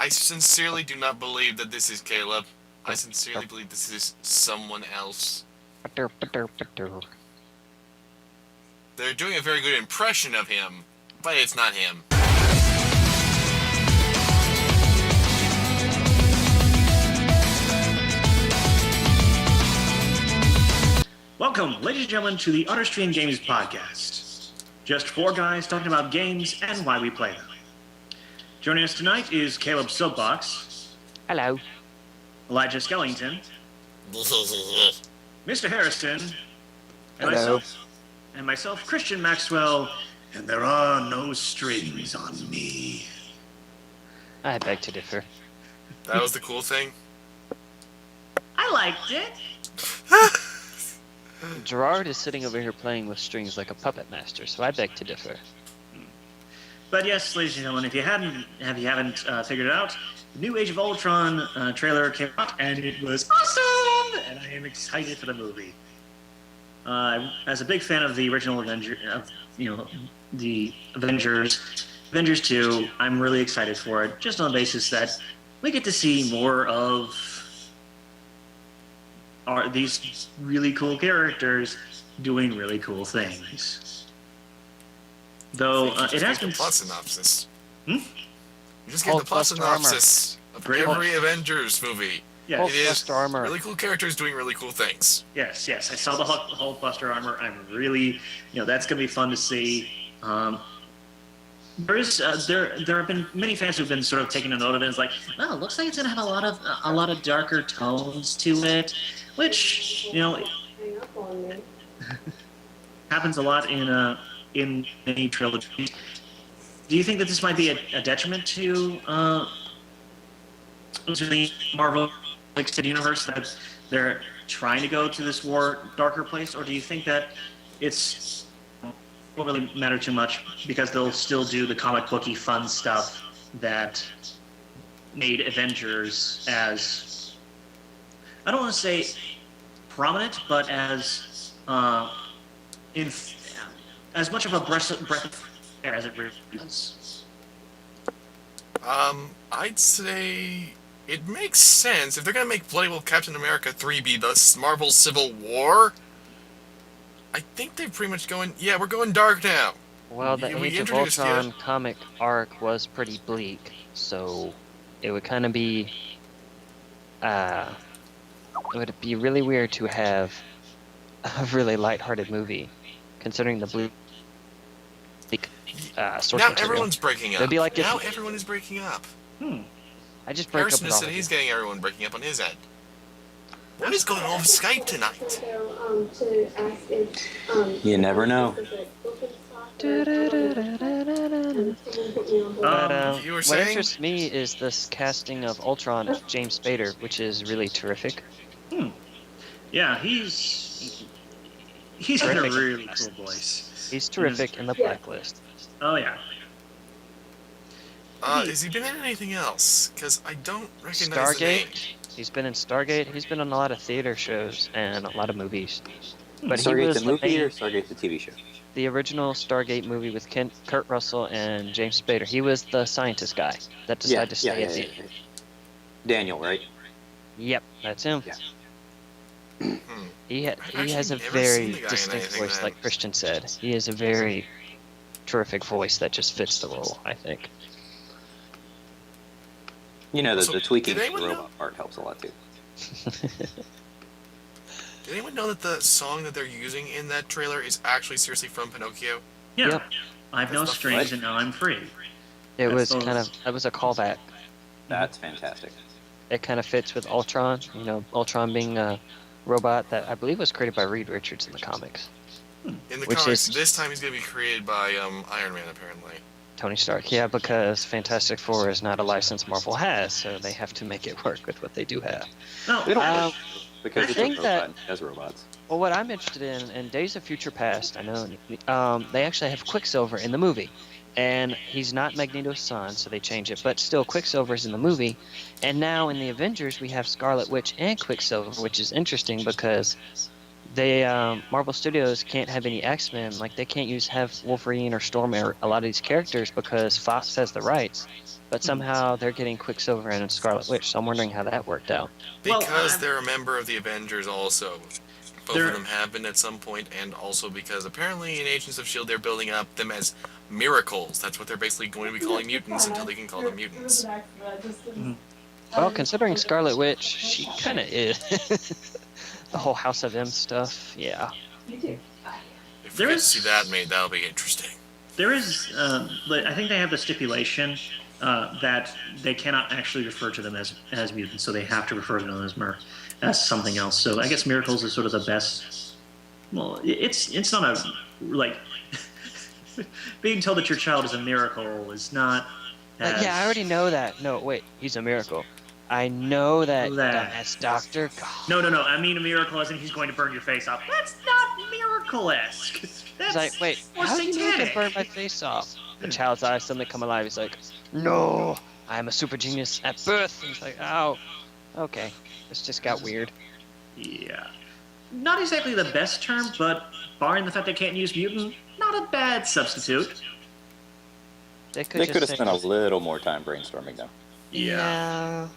I sincerely do not believe that this is Caleb. I sincerely believe this is someone else. They're doing a very good impression of him, but it's not him. Welcome, ladies and gentlemen, to the Artistry and Games podcast. Just four guys talking about games and why we play them. Joining us tonight is Caleb Soapbox. Hello. Elijah Skellington. Mr. Harrison. And Hello. myself, Christian Maxwell. And there are no strings on me. I beg to differ. That was the cool thing. I liked it. Gerard is sitting over here playing with strings like a puppet master, so I beg to differ. But yes, ladies and gentlemen, if you haven't figured it out, the new Age of Ultron trailer came out, and it was awesome, and I am excited for the movie. As a big fan of the original the Avengers 2, I'm really excited for it, just on the basis that we get to see more of these really cool characters doing really cool things. Though it has been plot synopsis. Hmm? You just get the plot synopsis of every Avengers movie. Yeah, it is armor. Really cool characters doing really cool things. Yes. I saw the Hulkbuster armor. I'm really, that's gonna be fun to see. There have been many fans who've been sort of taking a note of it. It's like, well, it looks like it's gonna have a lot of darker tones to it, which happens a lot in many trilogies. Do you think that this might be a detriment to the Marvel Extended Universe, that they're trying to go to this darker place, or do you think that it's won't really matter too much because they'll still do the comic booky fun stuff that made Avengers as, I don't want to say prominent, but as much of a breath of air as it really is? I'd say it makes sense if they're gonna make Bloody Well Captain America 3 be the Marvel Civil War. I think they're pretty much going, yeah, we're going dark now. Well, the Age of Ultron comic arc was pretty bleak, so it would kind of be, it would be really weird to have a really lighthearted movie, considering the bleak source now material. Everyone's breaking up. It'd be like now everyone is breaking up. I just break Harrison up with just all said of he's you. getting everyone breaking up on his end. What is going on with Skype tonight? You never know. But You were what saying? interests me is this casting of Ultron as James Spader, which is really terrific. Yeah, he's got a really cool voice. He's terrific in the Blacklist. Oh yeah. Has he been in anything else? Because I don't recognize the name. Stargate. He's been in Stargate. He's been in a lot of theater shows and a lot of movies. But he Stargate was the movie or Stargate the TV show? the original Stargate movie with Kurt Russell and James Spader. He was the scientist guy that decided to stay at the end. Daniel, right? Yep, that's him. Yeah. He has a never seen very the guy in distinct anything voice, then. like Christian said. He has a very terrific voice that just fits the role, I think. You know, So, the tweaking did of the anyone robot part helps a lot too. Did anyone know that the song that they're using in that trailer is actually seriously from Pinocchio? Yeah. Yep. I've no That's the strings fight. and now I'm free. It That's was those- kind of, it was a callback. That's fantastic. It kind of fits with Ultron, Ultron being a robot that I believe was created by Reed Richards in the comics. In the Which comics, is- this time he's going to be created by Iron Man, apparently. Tony Stark, yeah, because Fantastic Four is not a license Marvel has, so they have to make it work with what they do have. No, They don't Um, because I it's a think robot that- and it does robots. Well, what I'm interested in Days of Future Past, I know, they actually have Quicksilver in the movie. And he's not Magneto's son, so they change it. But still, Quicksilver's in the movie. And now in the Avengers, we have Scarlet Witch and Quicksilver, which is interesting because they Marvel Studios can't have any X-Men. Like, they can't have Wolverine or Storm or a lot of these characters because Fox has the rights. but somehow they're getting Quicksilver and Scarlet Witch. So I'm wondering how that worked out. Because they're a member of the Avengers also. Both They're- of them have been at some point, and also because apparently in Agents of S.H.I.E.L.D. they're building up them as miracles. That's what they're basically going to be calling mutants until they can call them mutants. Well, considering Scarlet Witch, she kind of is. The whole House of M stuff, yeah. If we There get to is- see that made, that'll be interesting. There is, I think they have the stipulation that they cannot actually refer to them as mutants, so they have to refer to them as something else. So I guess miracles is sort of the best. Well, it's not a like being told that your child is a miracle is not. Yeah, I already know that. No, wait, he's a miracle. I know that That. as Doctor. No. I mean a miracle as in he's going to burn your face off. That's not miracle-esque. That's He's like, wait, more how do you know you satanic. can burn my face off? The child's eyes suddenly come alive. He's like, no, I'm a super genius at birth. And he's like, oh, okay. This just got weird. Yeah. Not exactly the best term, but barring the fact they can't use mutant, not a bad substitute. They could They just could have say, spent a little more time brainstorming, though. yeah.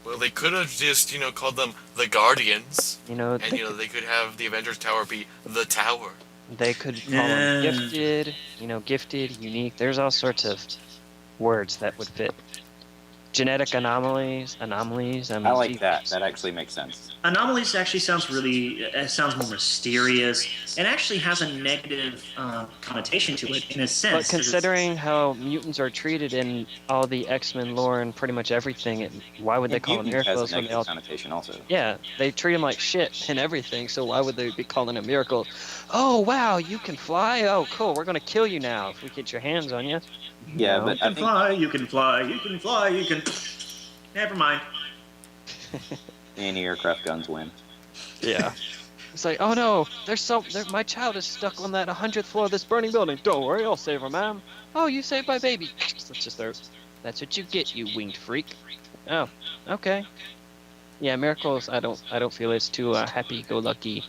Well, they could have just, called them the Guardians, You know, and, they could have the Avengers Tower be the Tower. they could call them gifted, gifted, unique. There's all sorts of words that would fit. Genetic anomalies. I like that. That actually makes sense. Anomalies actually sounds sounds more mysterious and actually has a negative connotation to it in a sense. But 'cause considering how mutants are treated in all the X-Men lore and pretty much everything, why would they call them Mutant has miracles a when they negative all... connotation also. Yeah, they treat them like shit and everything, so why would they be calling it miracles? Oh, wow, you can fly? Oh, cool, we're going to kill you now if we get your hands on you. Yeah, No. but I think you can fly, you can. Never mind. anti-aircraft guns win. Yeah. It's like, oh no, my child is stuck on that 100th floor of this burning building. Don't worry, I'll save her, ma'am. Oh, you saved my baby. That's what you get, you winged freak. Oh, okay. Yeah, miracles. I don't feel it's too happy-go-lucky.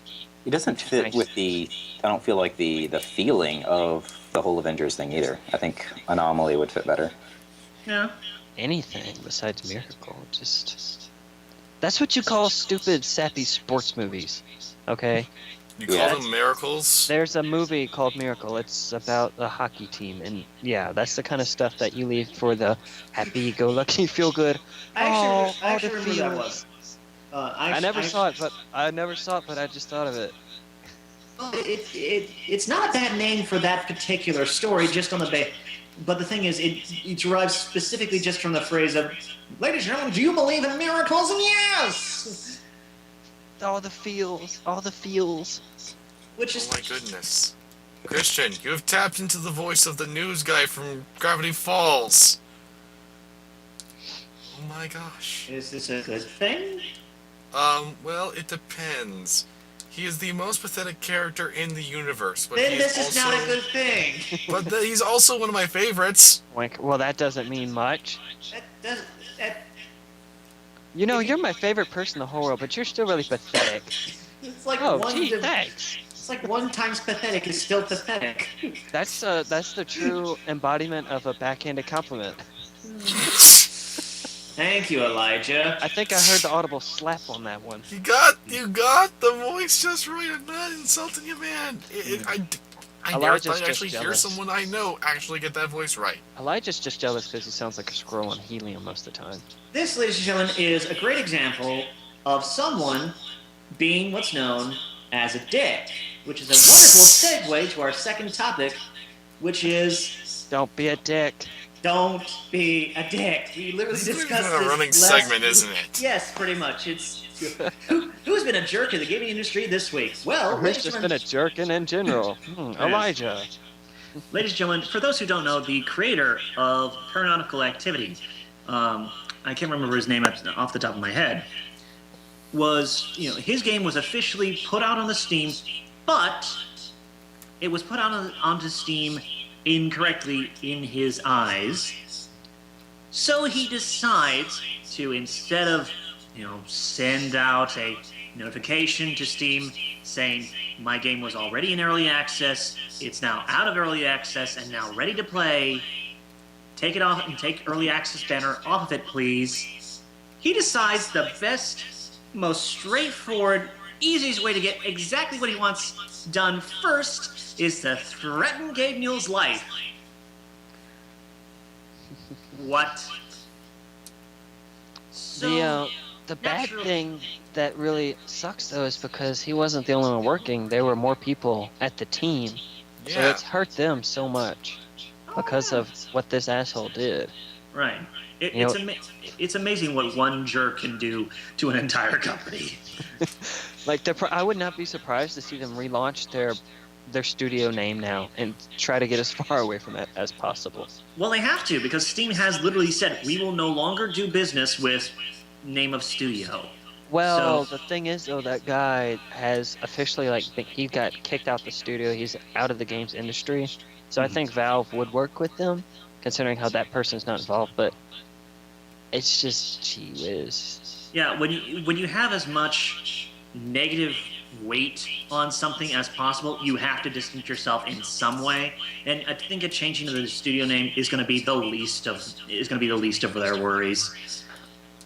It doesn't fit Nice. with the. I don't feel like the feeling of the whole Avengers thing either. I think Anomaly would fit better. Yeah. Anything besides miracle, just that's what you call stupid, sappy sports movies. Okay. You call Yeah. them miracles? There's a movie called Miracle. It's about a hockey team, and yeah, that's the kind of stuff that you leave for the happy-go-lucky, feel-good. I actually all the remember that feels. one. I never saw it, but I just thought of it. It's not a bad name for that particular story, just on the base. But the thing is, it derives specifically just from the phrase of, "Ladies and gentlemen, do you believe in miracles?" And yes, All the feels. which Oh is my goodness. Christian, you have tapped into the voice of the news guy from Gravity Falls. Oh my gosh. is this a good thing? Well, it depends. He is the most pathetic character in the universe, but Then he this is is also, not a good thing. But he's also one of my favorites. Wink. Well, that doesn't mean much. That, You're my favorite person in the whole world, but you're still really pathetic. it's like Oh, one. gee, thanks. It's like one times pathetic is still pathetic. That's the true embodiment of a backhanded compliment. Thank you, Elijah. I think I heard the audible slap on that one. You got the voice just right. I'm not insulting you, man. I never Elijah's thought I'd just actually hear jealous. someone I know actually get that voice right. Elijah's just jealous because he sounds like a squirrel on helium most of the time. This, ladies and gentlemen, is a great example of someone being what's known as a dick, which is a wonderful segue to our second topic, which is Don't be a dick. don't be a dick. We literally This is discussed a this running last segment, isn't it? Yes, pretty much. It's who's been a jerk in the gaming industry this week? Well, Who's ladies and just gentlemen, been a jerkin in general? Elijah. ladies and gentlemen, for those who don't know, the creator of Paranautical Activity, I can't remember his name off the top of my head, was, his game was officially put out on the Steam, but it was put out onto Steam incorrectly in his eyes. So he decides to, instead of, send out a notification to Steam saying, my game was already in early access, it's now out of early access and now ready to play, take it off and take early access banner off of it, please. He decides the best, most straightforward, easiest way to get exactly what he wants done first is to threaten Gabe Newell's life. What? So, the bad thing that really sucks though is because he wasn't the only one working. There were more people at the team, so Yeah. it's hurt them so much because of what this asshole did. right. You know- It's amazing what one jerk can do to an entire company. Like I would not be surprised to see them relaunch their studio name now and try to get as far away from it as possible. Well, they have to, because Steam has literally said, we will no longer do business with name of studio. Well, So- the thing is though, that guy has officially he got kicked out the studio. He's out of the games industry. So I think Valve would work with them, considering how that person's not involved. But it's just gee whiz. Yeah, when you have as much negative weight on something as possible, you have to distance yourself in some way. And I think a changing of the studio name is going to be the least of their worries.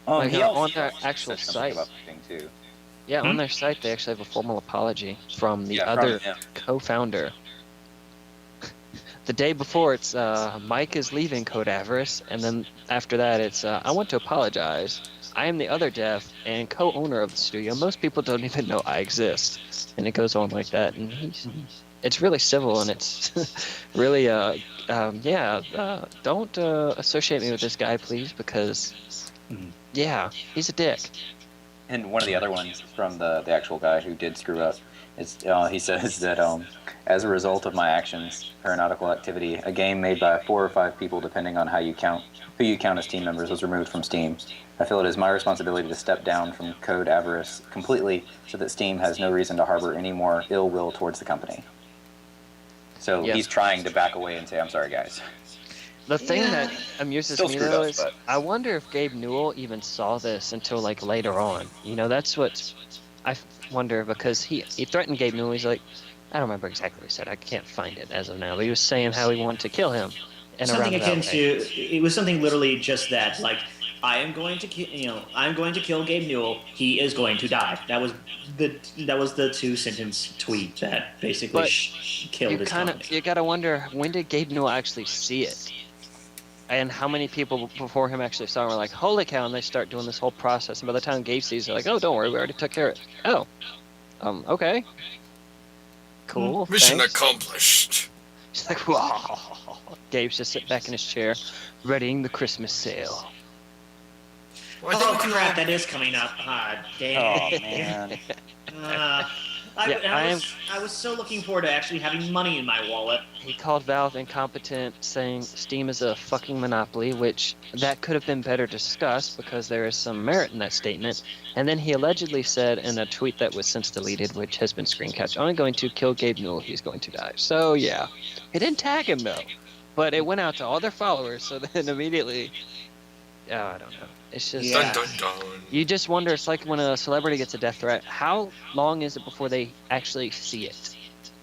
Like, He on also their said actual something site. about the thing, too. Yeah, on their site they actually have a formal apology from the Yeah, other from him. co-founder. The day before, it's Mike is leaving Code Avarice, and then after that, it's I want to apologize. I am the other dev and co-owner of the studio. Most people don't even know I exist, and it goes on like that. And it's really civil, and it's really don't associate me with this guy, please, because yeah, he's a dick. And one of the other ones from the actual guy who did screw up is he says that as a result of my actions, aeronautical activity, a game made by 4 or 5 people, depending on who you count as team members, was removed from Steam. I feel it is my responsibility to step down from Code Avarice completely so that Steam has no reason to harbor any more ill will towards the company. So Yep. he's trying to back away and say, I'm sorry, guys. The thing that amuses Still me screwed though up, is but- I wonder if Gabe Newell even saw this until like later on. You know, that's what I wonder, because he threatened Gabe Newell. He's like, I don't remember exactly what he said. I can't find it as of now. But he was saying how he wanted to kill him. And Something around akin that to way. it was something literally just that, like, I'm going to kill Gabe Newell. He is going to die. That was the 2-sentence tweet that basically But killed You his kind company. of you gotta wonder, when did Gabe Newell actually see it? And how many people before him actually saw it were like, holy cow, and they start doing this whole process. And by the time Gabe sees it, they're like, oh, don't worry, we already took care of it. Oh, okay. Cool. Mission thanks. accomplished. He's like, wow. Gabe's just sitting back in his chair, readying the Christmas sale. Well, I think Oh we can crap! all- That is coming up. Ah, Oh, damn. man. I was so looking forward to actually having money in my wallet. He called Valve incompetent, saying Steam is a fucking monopoly, which that could have been better discussed because there is some merit in that statement. And then he allegedly said in a tweet that was since deleted, which has been screen captured, I'm going to kill Gabe Newell, he's going to die. So yeah, he didn't tag him though, but it went out to all their followers. So then immediately, I don't know. It's just Yeah. Dun dun dun. you just wonder. It's like when a celebrity gets a death threat. How long is it before they actually see it?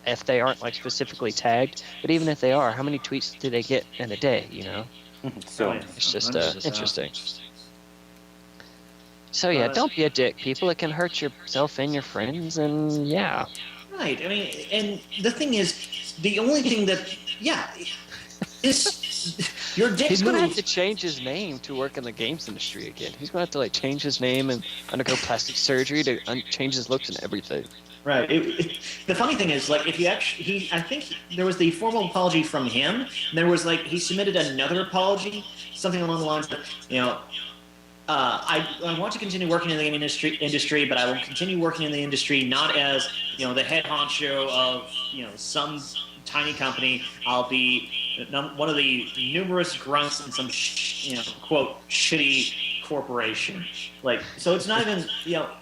If they aren't like specifically tagged, but even if they are, how many tweets do they get in a day? You know, So, it's just Hundreds. interesting. So yeah, don't be a dick, people. It can hurt yourself and your friends, and yeah. Right. I mean, and the thing is, the only thing that, is your dick He's gonna have move. to change his name to work in the games industry again. He's gonna have to like change his name and undergo plastic surgery to change his looks and everything. Right. The funny thing is, like, if you actually, I think there was the formal apology from him. And there was like he submitted another apology, something along the lines of, I want to continue working in the gaming industry, but I will continue working in the industry not as the head honcho of some tiny company. I'll be one of the numerous grunts in some quote shitty corporation. Like, so it's not even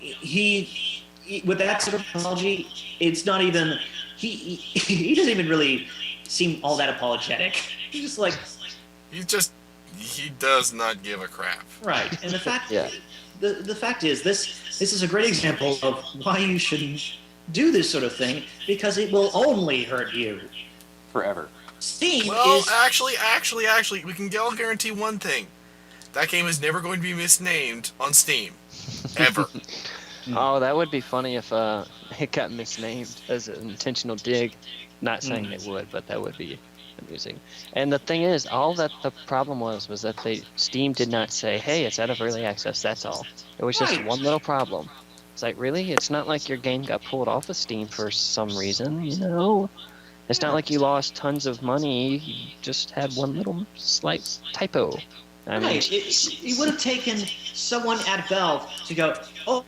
he with that sort of apology, it's not even he doesn't even really seem all that apologetic. He's just like, He does not give a crap. right. And the fact Yeah. the fact is this is a great example of why you shouldn't do this sort of thing, because it will only hurt you. forever. Steam Well, is actually, we can all guarantee one thing. That game is never going to be misnamed on Steam. Ever. Oh, that would be funny if it got misnamed as an intentional dig. Not saying it would, but that would be amusing. And the thing is, all that the problem was that Steam did not say, "Hey, it's out of early access." That's all. It was just Right. one little problem. It's like, really? It's not like your game got pulled off of Steam for some reason, you know? It's not like you lost tons of money. You just had one little slight typo. I mean, Right. It would have taken someone at Valve to go, "Oh,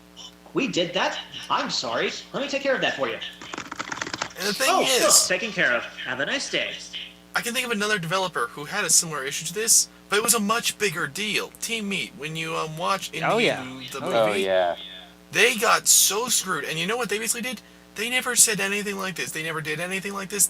we did that. I'm sorry. Let me take care of that for you." And the thing Oh, is, sure. Taken care of. Have a nice day. I can think of another developer who had a similar issue to this, but it was a much bigger deal. Team Meat, when you watch the Oh, yeah. movie, Oh yeah. they got so screwed. And you know what they basically did? They never said anything like this. They never did anything like this.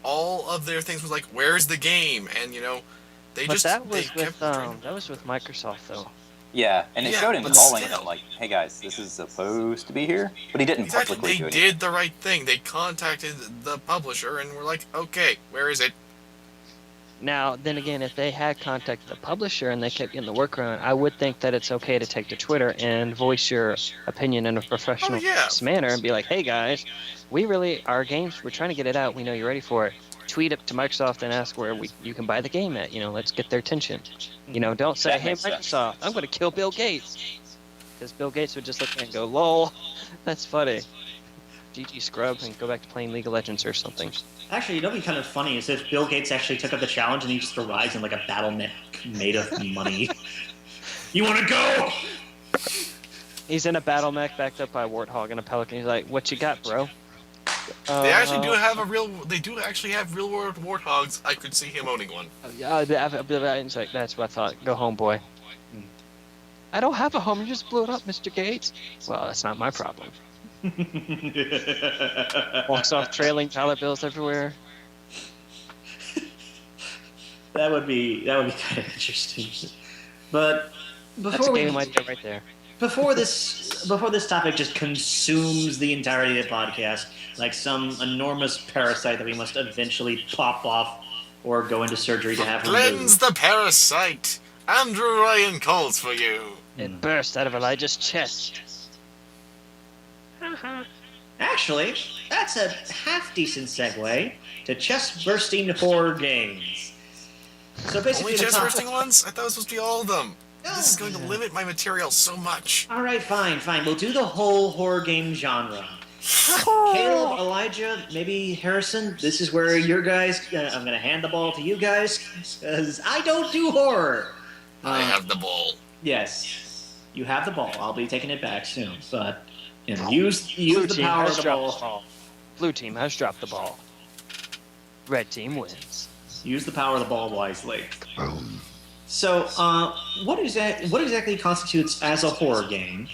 All of their things was like, "Where's the game?" And they but just that they was with kept trying to- that was with Microsoft though. Yeah, and it Yeah, showed him but calling still. them like, "Hey guys, this is supposed to be here," but he didn't Exactly. publicly They do anything. did the right thing. They contacted the publisher and were like, "Okay, where is it?" Now, then again, if they had contacted the publisher and they kept getting the workaround, I would think that it's okay to take to Twitter and voice your opinion in a professional yeah. manner and be like, "Hey guys, our games, we're trying to get it out. We know you're ready for it. Tweet up to Microsoft and ask where you can buy the game at. Let's get their attention. Don't say, That "Hey makes sense. Microsoft, I'm going to kill Bill Gates," because Bill Gates would just look at it and go, "Lol, that's funny." GG scrub and go back to playing League of Legends or something. Actually, what'd be kind of funny is if Bill Gates actually took up the challenge and he just arrives in like a battle net made of money. You want to go? He's in a battle mech backed up by a warthog and a pelican. He's like, "What you got, bro?" They actually do have They do actually have real world warthogs. I could see him owning one. He's like, "That's what I thought. Go home, boy." "I don't have a home. You just blew it up, Mr. Gates." "Well, that's not my problem." Walks off trailing dollar bills everywhere. That would be kind of interesting. But That's a before game we idea right there. before this topic just consumes the entirety of the podcast like some enormous parasite that we must eventually pop off or go into surgery to have Cleanse removed. the parasite. Andrew Ryan calls for you. It burst out of Elijah's chest. Actually, that's a half decent segue to chest bursting horror games. So basically, Only the chest top- bursting ones? I thought it was supposed to be all of them. No. This is going to limit my material so much. All right, fine. We'll do the whole horror game genre. Caleb, Elijah, maybe Harrison. This is where your guys. I'm gonna hand the ball to you guys because I don't do horror. I have the ball. Yes, you have the ball. I'll be taking it back soon, but use Blue the team power of has the dropped ball. the ball. Blue team has dropped the ball. Red team wins. Use the power of the ball wisely. So, what exactly constitutes as a horror game?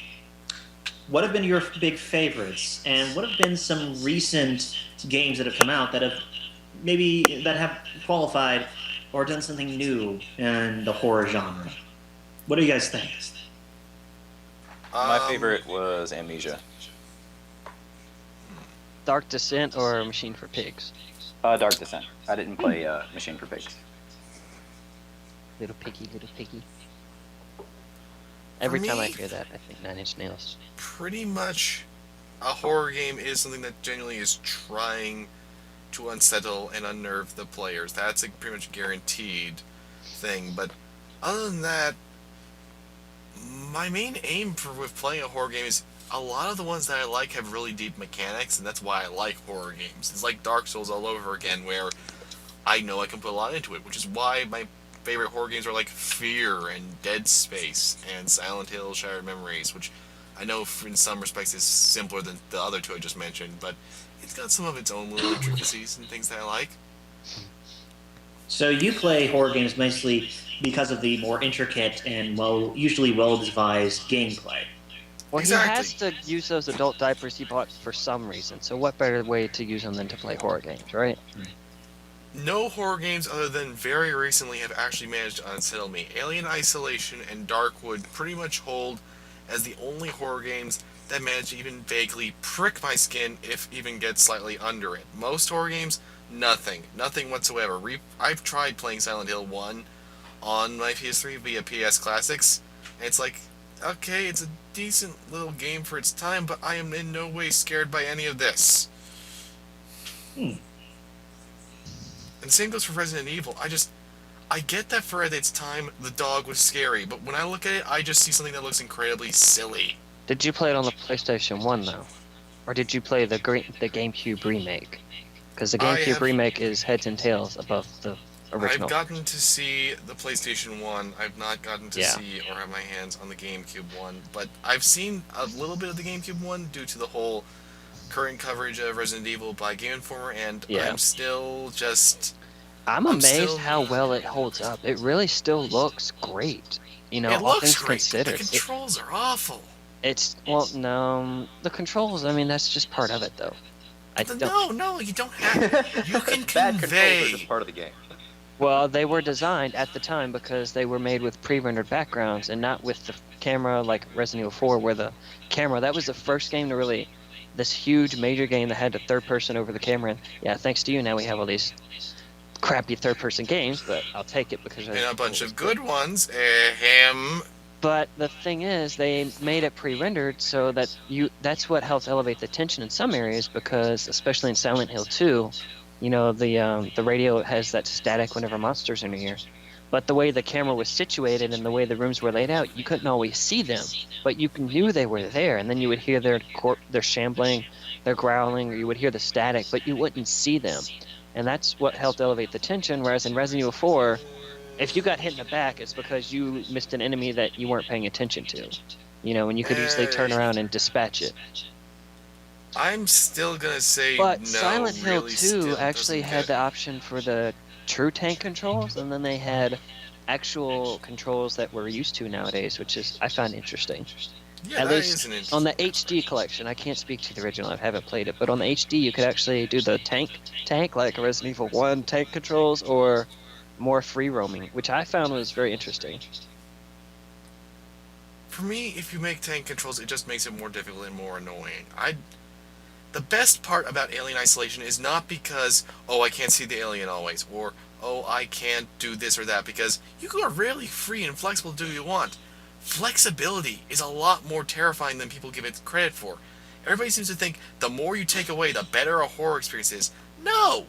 What have been your big favorites, and what have been some recent games that have come out that have qualified or done something new in the horror genre? What do you guys think? My favorite was Amnesia. Dark Descent or Machine for Pigs? Dark Descent. I didn't play Machine for Pigs. Little piggy, little piggy. Every For time I me- hear that, I think Nine Inch Nails. Pretty much, a horror game is something that genuinely is trying to unsettle and unnerve the players. That's a pretty much guaranteed thing. But other than that, my main aim with playing a horror game is a lot of the ones that I like have really deep mechanics, and that's why I like horror games. It's like Dark Souls all over again, where I know I can put a lot into it, which is why my favorite horror games are like Fear and Dead Space and Silent Hill Shattered Memories, which I know in some respects is simpler than the other two I just mentioned, but it's got some of its own little intricacies and things that I like. So you play horror games mostly because of the more intricate and usually well-devised gameplay. Well, Exactly. he has to use those adult diapers he bought for some reason. So what better way to use them than to play horror games, right? No horror games other than very recently have actually managed to unsettle me. Alien Isolation and Darkwood pretty much hold as the only horror games that manage to even vaguely prick my skin, if even get slightly under it. Most horror games, nothing. Nothing whatsoever. I've tried playing Silent Hill 1 on my PS3 via PS Classics, and it's like, okay, it's a decent little game for its time, but I am in no way scared by any of this. Hmm. And the same goes for Resident Evil. I get that for its time, the dog was scary, but when I look at it, I just see something that looks incredibly silly. Did you play it on the PlayStation 1, though? Or did you play the GameCube remake? Because the GameCube remake is heads and tails above the original. I've gotten to see the PlayStation 1. I've not gotten to see or have my hands on the GameCube 1. But I've seen a little bit of the GameCube 1 due to the whole current coverage of Resident Evil by Game Informer, and I'm still just... I'm amazed how well it holds up. It really still looks great. You know, all things considered. The controls are awful. No, the controls, I mean, that's just part of it, though. No, you don't have... You can Bad controls convey... are just part of the game. Well, they were designed at the time because they were made with pre-rendered backgrounds and not with the camera like Resident Evil 4, where the camera, that was the first game to really... This huge major game that had a third person over the camera, and yeah, thanks to you, now we have all these crappy third-person games, but I'll take it because... And a bunch of good ones. But the thing is, they made it pre-rendered so that that's what helps elevate the tension in some areas, because, especially in Silent Hill 2, you know, the radio has that static whenever monsters are near. But the way the camera was situated and the way the rooms were laid out, you couldn't always see them. But you knew they were there, and then you would hear their shambling, their growling, or you would hear the static, but you wouldn't see them. And that's what helped elevate the tension, whereas in Resident Evil 4, if you got hit in the back, it's because you missed an enemy that you weren't paying attention to. You know, and you could easily turn around and dispatch it. I'm still gonna say but no. Silent Hill really 2 actually had the option for the true tank controls, and then they had actual controls that we're used to nowadays, which is I find interesting. Yeah, At that least is an interesting on the HD collection, I can't speak to the original, I haven't played it, but on the HD you could actually do the tank like Resident Evil 1 tank controls, or more free roaming, which I found was very interesting. For me, if you make tank controls, it just makes it more difficult and more annoying. The best part about Alien Isolation is not because, oh, I can't see the alien always, or, oh, I can't do this or that, because you are really free and flexible to do what you want. Flexibility is a lot more terrifying than people give it credit for. Everybody seems to think the more you take away, the better a horror experience is. No!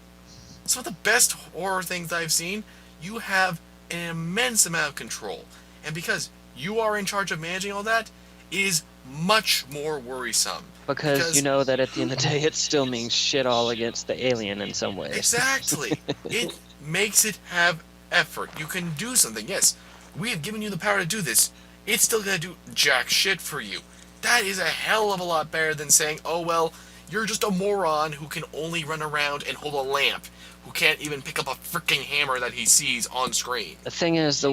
Some of the best horror things I've seen, you have an immense amount of control. And because you are in charge of managing all that, it is much more worrisome. Because you know that at the end of the day, it still means shit all against the alien in some way. Exactly. It makes it have effort. You can do something. Yes, we have given you the power to do this. It's still going to do jack shit for you. That is a hell of a lot better than saying, oh, well, you're just a moron who can only run around and hold a lamp, who can't even pick up a freaking hammer that he sees on screen. The thing is, the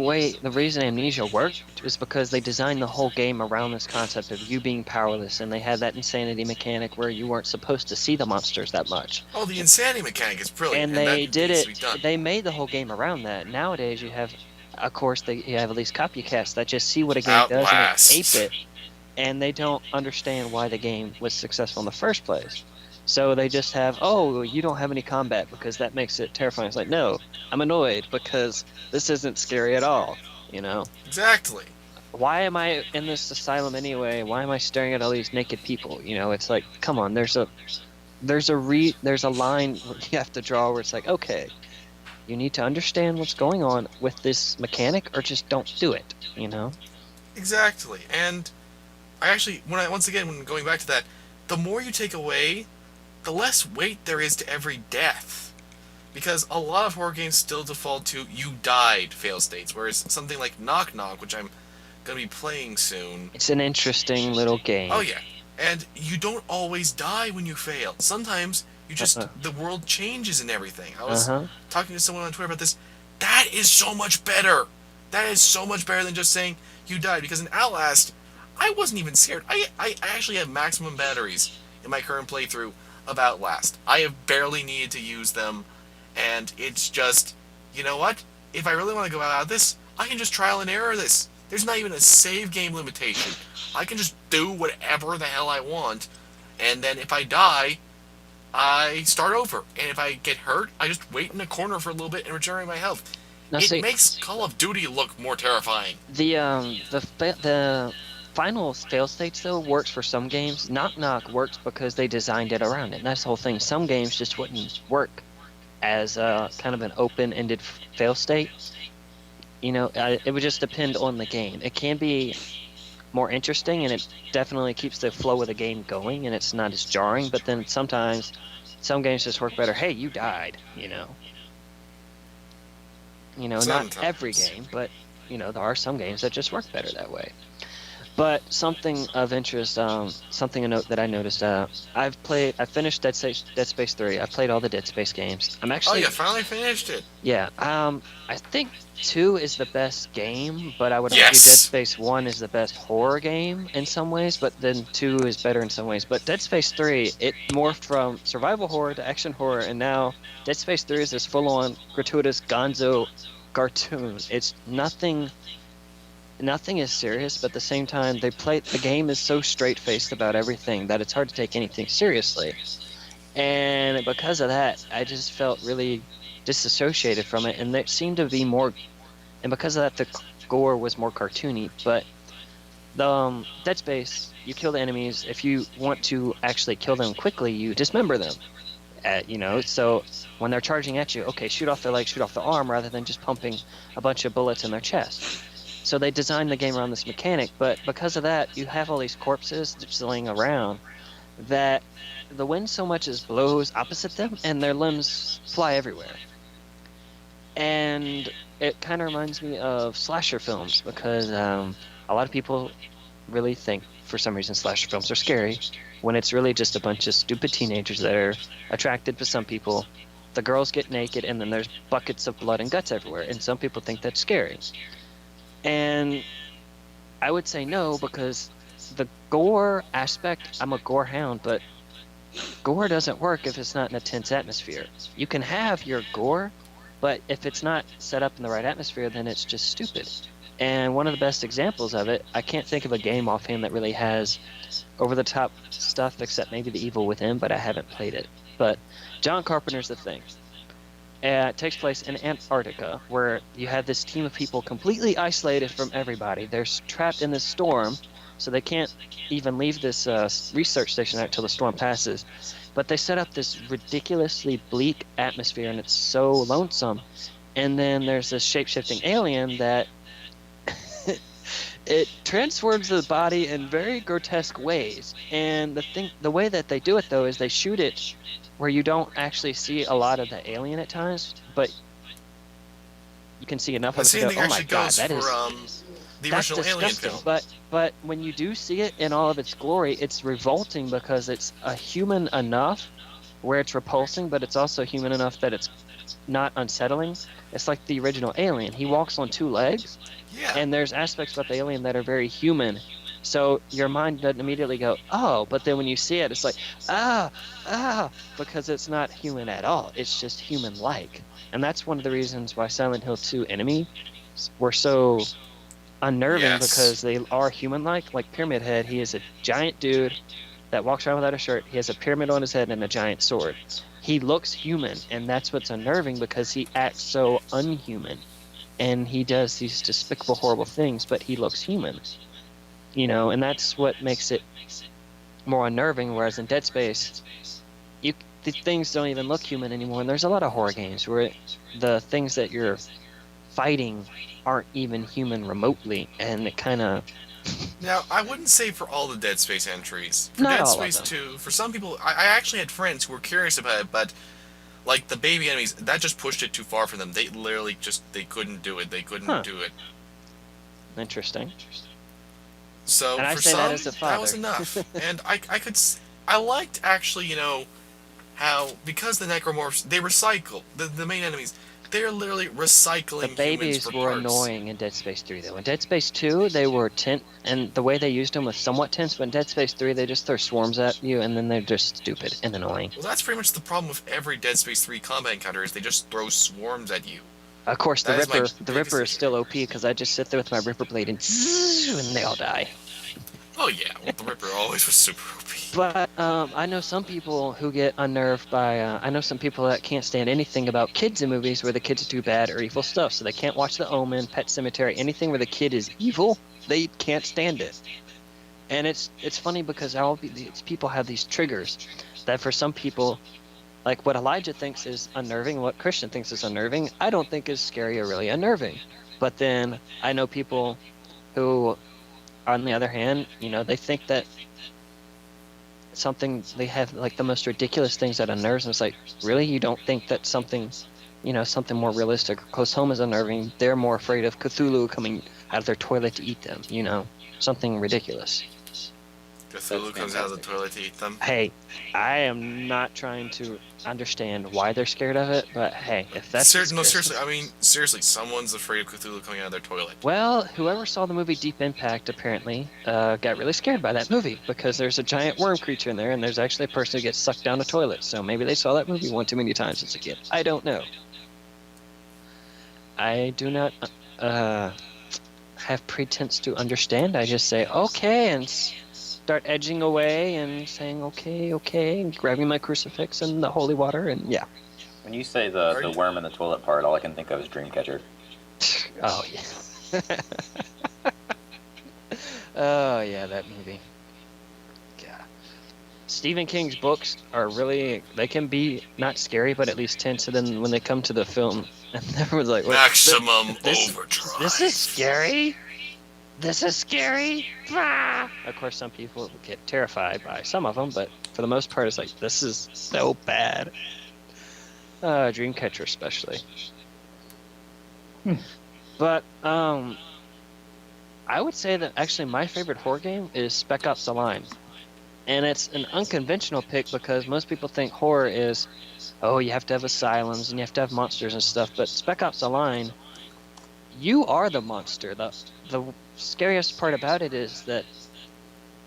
reason Amnesia worked is because they designed the whole game around this concept of you being powerless, and they had that insanity mechanic where you weren't supposed to see the monsters that much. Oh, the insanity mechanic is brilliant. And they did it. They made the whole game around that. Nowadays, you have, of course, you have at least copycats that just see what a game does and ape it, and they don't understand why the game was successful in the first place. So they just have, oh, you don't have any combat because that makes it terrifying. It's like, no, I'm annoyed because this isn't scary at all, you know? Exactly. Why am I in this asylum anyway? Why am I staring at all these naked people? You know, it's like, come on, there's a line you have to draw where it's like, okay, you need to understand what's going on with this mechanic or just don't do it, you know? Exactly. And I actually, when going back to that, the more you take away, the less weight there is to every death. Because a lot of horror games still default to you died fail states, whereas something like Knock Knock, which I'm going to be playing soon... It's an interesting little game. Oh yeah. And you don't always die when you fail. Sometimes you just... the world changes and everything. I was talking to someone on Twitter about this. That is so much better! That is so much better than just saying you died. Because in Outlast, I wasn't even scared. I actually have maximum batteries in my current playthrough of Outlast. I have barely needed to use them, and it's just, you know what? If I really want to go out of this, I can just trial and error this. There's not even a save game limitation. I can just do whatever the hell I want, and then if I die, I start over. And if I get hurt, I just wait in a corner for a little bit and regenerate my health. Now, It see, makes Call of Duty look more terrifying. the final fail states though works for some games. Knock Knock works because they designed it around it. And that's the whole thing. Some games just wouldn't work as kind of an open-ended fail state. It would just depend on the game. It can be more interesting, and it definitely keeps the flow of the game going, and it's not as jarring. But then sometimes some games just work better. Hey, you died. Not Sometimes. every game, but there are some games that just work better that way. But something of interest, something a note that I noticed. I finished Dead Space 3. I've played all the Dead Space games. I'm Oh, actually, you finally finished it. yeah. I think 2 is the best game, but I would argue Yes! Dead Space 1 is the best horror game in some ways. But then 2 is better in some ways. But Dead Space 3, it morphed from survival horror to action horror, and now Dead Space 3 is this full-on gratuitous Gonzo cartoon. It's nothing is serious, but at the same time, the game is so straight-faced about everything that it's hard to take anything seriously. And because of that, I just felt really disassociated from it, and there seemed to be more. And because of that, the gore was more cartoony. But the Dead Space, you kill the enemies. If you want to actually kill them quickly, you dismember them. So when they're charging at you, okay, shoot off their leg, shoot off the arm, rather than just pumping a bunch of bullets in their chest. So they designed the game around this mechanic, but because of that, you have all these corpses just laying around that the wind so much as blows opposite them, and their limbs fly everywhere. And it kind of reminds me of slasher films, because a lot of people really think, for some reason, slasher films are scary, when it's really just a bunch of stupid teenagers that are attracted to some people. The girls get naked, and then there's buckets of blood and guts everywhere, and some people think that's scary. And I would say no, because the gore aspect, I'm a gore hound, but gore doesn't work if it's not in a tense atmosphere. You can have your gore, but if it's not set up in the right atmosphere, then it's just stupid. And one of the best examples of it, I can't think of a game offhand that really has over-the-top stuff except maybe The Evil Within, but I haven't played it. But John Carpenter's The Thing. It takes place in Antarctica, where you have this team of people completely isolated from everybody. They're trapped in this storm, so they can't even leave this research station until the storm passes. But they set up this ridiculously bleak atmosphere, and it's so lonesome. And then there's this shape-shifting alien that it transforms the body in very grotesque ways. And the way that they do it, though, is they shoot it where you don't actually see a lot of the alien at times, but you can see enough of it to go, oh my god, that is the that's original Alien disgusting. film. But when you do see it in all of its glory, it's revolting because it's a human enough where it's repulsing, but it's also human enough that it's not unsettling. It's like the original Alien. He walks on 2 legs, Yeah. and there's aspects about the alien that are very human. So your mind doesn't immediately go, oh, but then when you see it, it's like, because it's not human at all. It's just human-like. And that's one of the reasons why Silent Hill 2 enemies were so unnerving, Yes. because they are human-like. Like Pyramid Head, he is a giant dude that walks around without a shirt. He has a pyramid on his head and a giant sword. He looks human, and that's what's unnerving, because he acts so unhuman. And he does these despicable, horrible things, but he looks human. And that's what makes it more unnerving, whereas in Dead Space, the things don't even look human anymore. And there's a lot of horror games where the things that you're fighting aren't even human remotely, and it kind of... Now, I wouldn't say for all the Dead Space entries. For Not Dead all of Space them. 2, for some people, I actually had friends who were curious about it, but like the baby enemies, that just pushed it too far for them. They literally they couldn't do it. They couldn't do it. Interesting. So And I for say some, that as a that was father. enough. And I liked actually, how because the necromorphs they recycle the main enemies. They're literally recycling The babies humans for were parts. annoying in Dead Space 3, though. In Dead Space 2, they were tense, and the way they used them was somewhat tense, but in Dead Space 3, they just throw swarms at you, and then they're just stupid and annoying. Well, that's pretty much the problem with every Dead Space 3 combat encounter is they just throw swarms at you. Of course, the That is my Ripper. The biggest Ripper is issue. still OP because I just sit there with my Ripper blade and they all die. Oh yeah, well, the Ripper always was super OP. But I know some people who get unnerved by. I know some people that can't stand anything about kids in movies where the kids do bad or evil stuff. So they can't watch The Omen, Pet Cemetery, anything where the kid is evil. They can't stand it. And it's funny because these people have these triggers that for some people, like what Elijah thinks is unnerving, what Christian thinks is unnerving, I don't think is scary or really unnerving. But then I know people who, on the other hand, they think that something they have like the most ridiculous things that unnerves them. It's like, really, you don't think that something more realistic or close home is unnerving? They're more afraid of Cthulhu coming out of their toilet to eat them. Something ridiculous. Cthulhu comes out of the toilet to eat them. Hey, I am not trying to understand why they're scared of it, but hey, if that's No, seriously. I mean, seriously, someone's afraid of Cthulhu coming out of their toilet. Well, whoever saw the movie Deep Impact apparently got really scared by that movie because there's a giant worm creature in there, and there's actually a person who gets sucked down a toilet. So maybe they saw that movie one too many times as a kid. I don't know. I do not have pretense to understand. I just say okay and start edging away and saying okay, and grabbing my crucifix and the holy water, and yeah. When you say the worm in the toilet part, all I can think of is Dreamcatcher. Oh yeah. Oh yeah, that movie. Yeah. Stephen King's books are they can be not scary, but at least tense. And then when they come to the film, and everyone's like, Maximum this, overdrive. This is scary. This is scary. Ah! Of course, some people get terrified by some of them, but for the most part, it's like, this is so bad. Dreamcatcher especially. But I would say that actually my favorite horror game is Spec Ops: The Line. And it's an unconventional pick because most people think horror is, you have to have asylums and you have to have monsters and stuff. But Spec Ops: The Line, you are the monster. The scariest part about it is that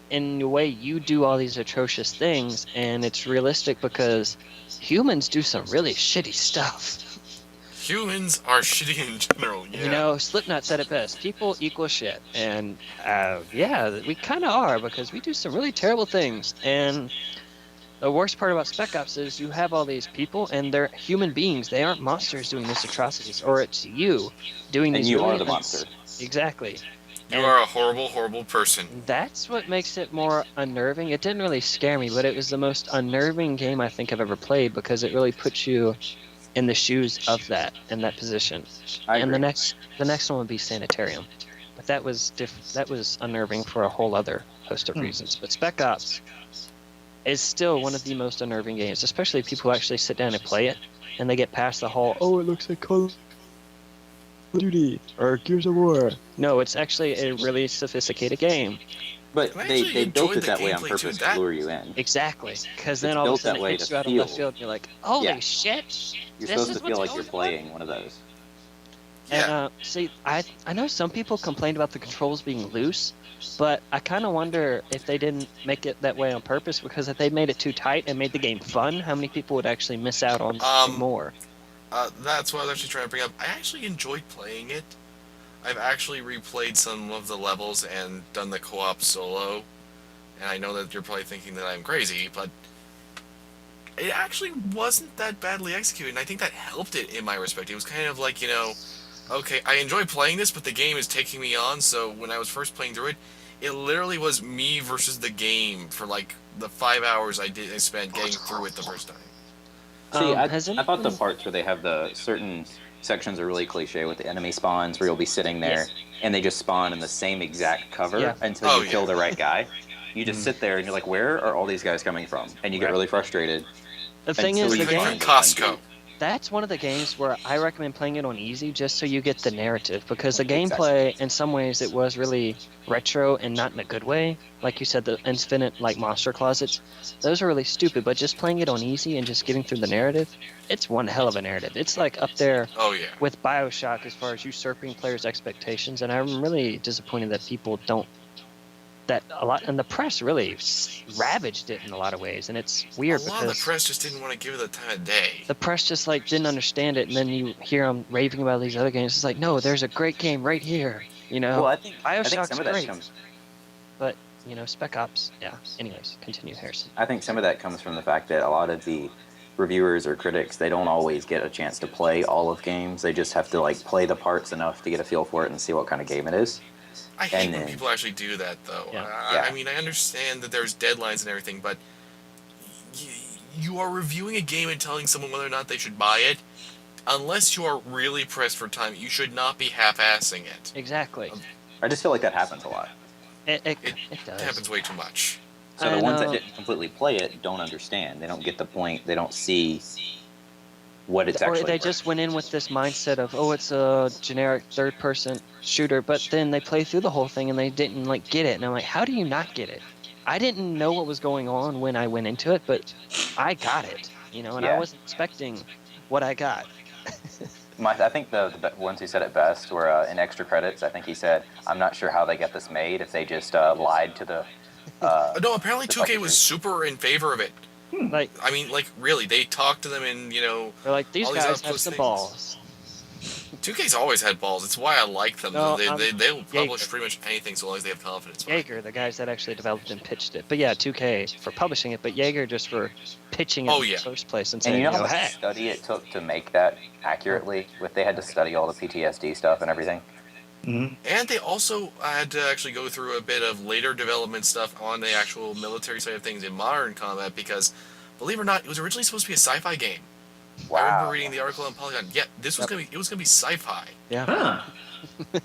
in a way you do all these atrocious things, and it's realistic because humans do some really shitty stuff. Humans are shitty in general, yeah. Slipknot said it best. People equal shit. And, yeah, we kind of are because we do some really terrible things. And the worst part about Spec Ops is you have all these people, and they're human beings. They aren't monsters doing these atrocities. Or it's you doing these. And you really are the monster. Exactly. You are a horrible, horrible person. That's what makes it more unnerving. It didn't really scare me, but it was the most unnerving game I think I've ever played because it really puts you in the shoes of that, in that position. And the next one would be Sanitarium. But that was unnerving for a whole other host of reasons. But Spec Ops is still one of the most unnerving games, especially people who actually sit down and play it, and they get past the whole, it looks like Call of Duty or Gears of War. No, it's actually a really sophisticated game. But they built it that way on purpose to lure you in. Exactly, because then all of a sudden it hits you out of left field, and you're like, holy shit! You're supposed to feel like you're playing one of those. Yeah. And see, I know some people complained about the controls being loose, but I kind of wonder if they didn't make it that way on purpose, because if they made it too tight and made the game fun, how many people would actually miss out on more? That's what I was actually trying to bring up. I actually enjoyed playing it. I've actually replayed some of the levels and done the co-op solo, and I know that you're probably thinking that I'm crazy, but it actually wasn't that badly executed, and I think that helped it in my respect. It was kind of like, okay, I enjoy playing this, but the game is taking me on, so when I was first playing through it, it literally was me versus the game for like the 5 hours I spent getting through it the first time. See, I thought the parts where they have the certain sections are really cliche with the enemy spawns where you'll be sitting there and they just spawn in the same exact cover until you kill the right guy. You just sit there and you're like, where are all these guys coming from? And you get really frustrated. The thing is, the game, Costco. That's one of the games where I recommend playing it on easy just so you get the narrative, because the gameplay, in some ways, it was really retro and not in a good way. Like you said, the infinite monster closets, those are really stupid, but just playing it on easy and just getting through the narrative, it's one hell of a narrative. It's like up there with BioShock as far as usurping players' expectations, and I'm really disappointed that people don't that a lot, and the press really ravaged it in a lot of ways, and it's weird A lot of because the press just didn't want to give it the time of day. the press just like didn't understand it, and then you hear them raving about these other games. It's like, no, there's a great game right here. You know, Well, I think Bioshock's some of that great, comes. but you know, Spec Ops. Yeah. Anyways, continue, Harrison. I think some of that comes from the fact that a lot of the reviewers or critics, they don't always get a chance to play all of games. They just have to like play the parts enough to get a feel for it and see what kind of game it is. I hate And when then- people actually do that, though. Yeah. Yeah. I mean, I understand that there's deadlines and everything, but you are reviewing a game and telling someone whether or not they should buy it. Unless you are really pressed for time, you should not be half-assing it. Exactly. I just feel like that happens a lot. It It does. happens way too much. So the I ones that know. didn't completely play it don't understand. They don't get the point. They don't see what it's Or actually. they worth. just went in with this mindset of, oh, it's a generic third-person shooter, but then they play through the whole thing and they didn't like get it. And I'm like, how do you not get it? I didn't know what was going on when I went into it, but I got it, you know, and I Yeah. wasn't expecting what I got. I think the ones who said it best were in extra credits. I think he said, "I'm not sure how they get this made. If they just lied to the." No, apparently the 2K was publishers." super in favor of it. Like, I mean, like, really, they talked to them and, you know, they're like, these all these guys other have some things. balls. 2K's always had balls. It's why I like them. No, They'll publish Jaeger. pretty much anything so long as they have confidence. behind it. Jaeger, the guys that actually developed and pitched it. But yeah, 2K for publishing it, but Jaeger just for pitching it Oh, in yeah. the first place and And saying, you know how hey. much study it took to make that accurately? They had to study all the PTSD stuff and everything. And they also had to actually go through a bit of later development stuff on the actual military side of things in modern combat because, believe it or not, it was originally supposed to be a sci-fi game. I Wow. remember reading the article on Polygon. Yeah, this was Yep. gonna be sci-fi. Yeah. Huh.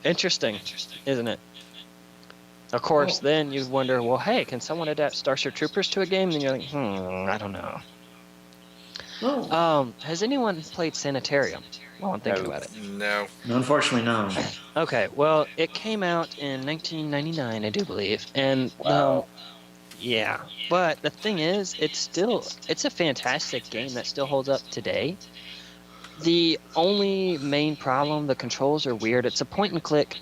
Interesting, isn't it? Of course, then you wonder, well, hey, can someone adapt Starship Troopers to a game? And you're like, I don't know. Oh. Has anyone played Sanitarium? While I'm thinking No. about it. No. No, unfortunately, no. Okay, well, it came out in 1999, I do believe, and Wow. yeah. But the thing is, it's a fantastic game that still holds up today. The only main problem, the controls are weird. It's a point-and-click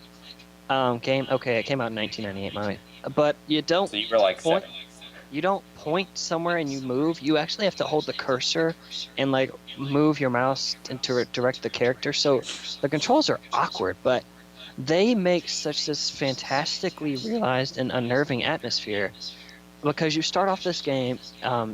game. Okay, it came out in 1998, but you don't So you were like point. 7. You don't point somewhere and you move. You actually have to hold the cursor and like move your mouse and to direct the character. So the controls are awkward, but they make such this fantastically realized and unnerving atmosphere because you start off this game,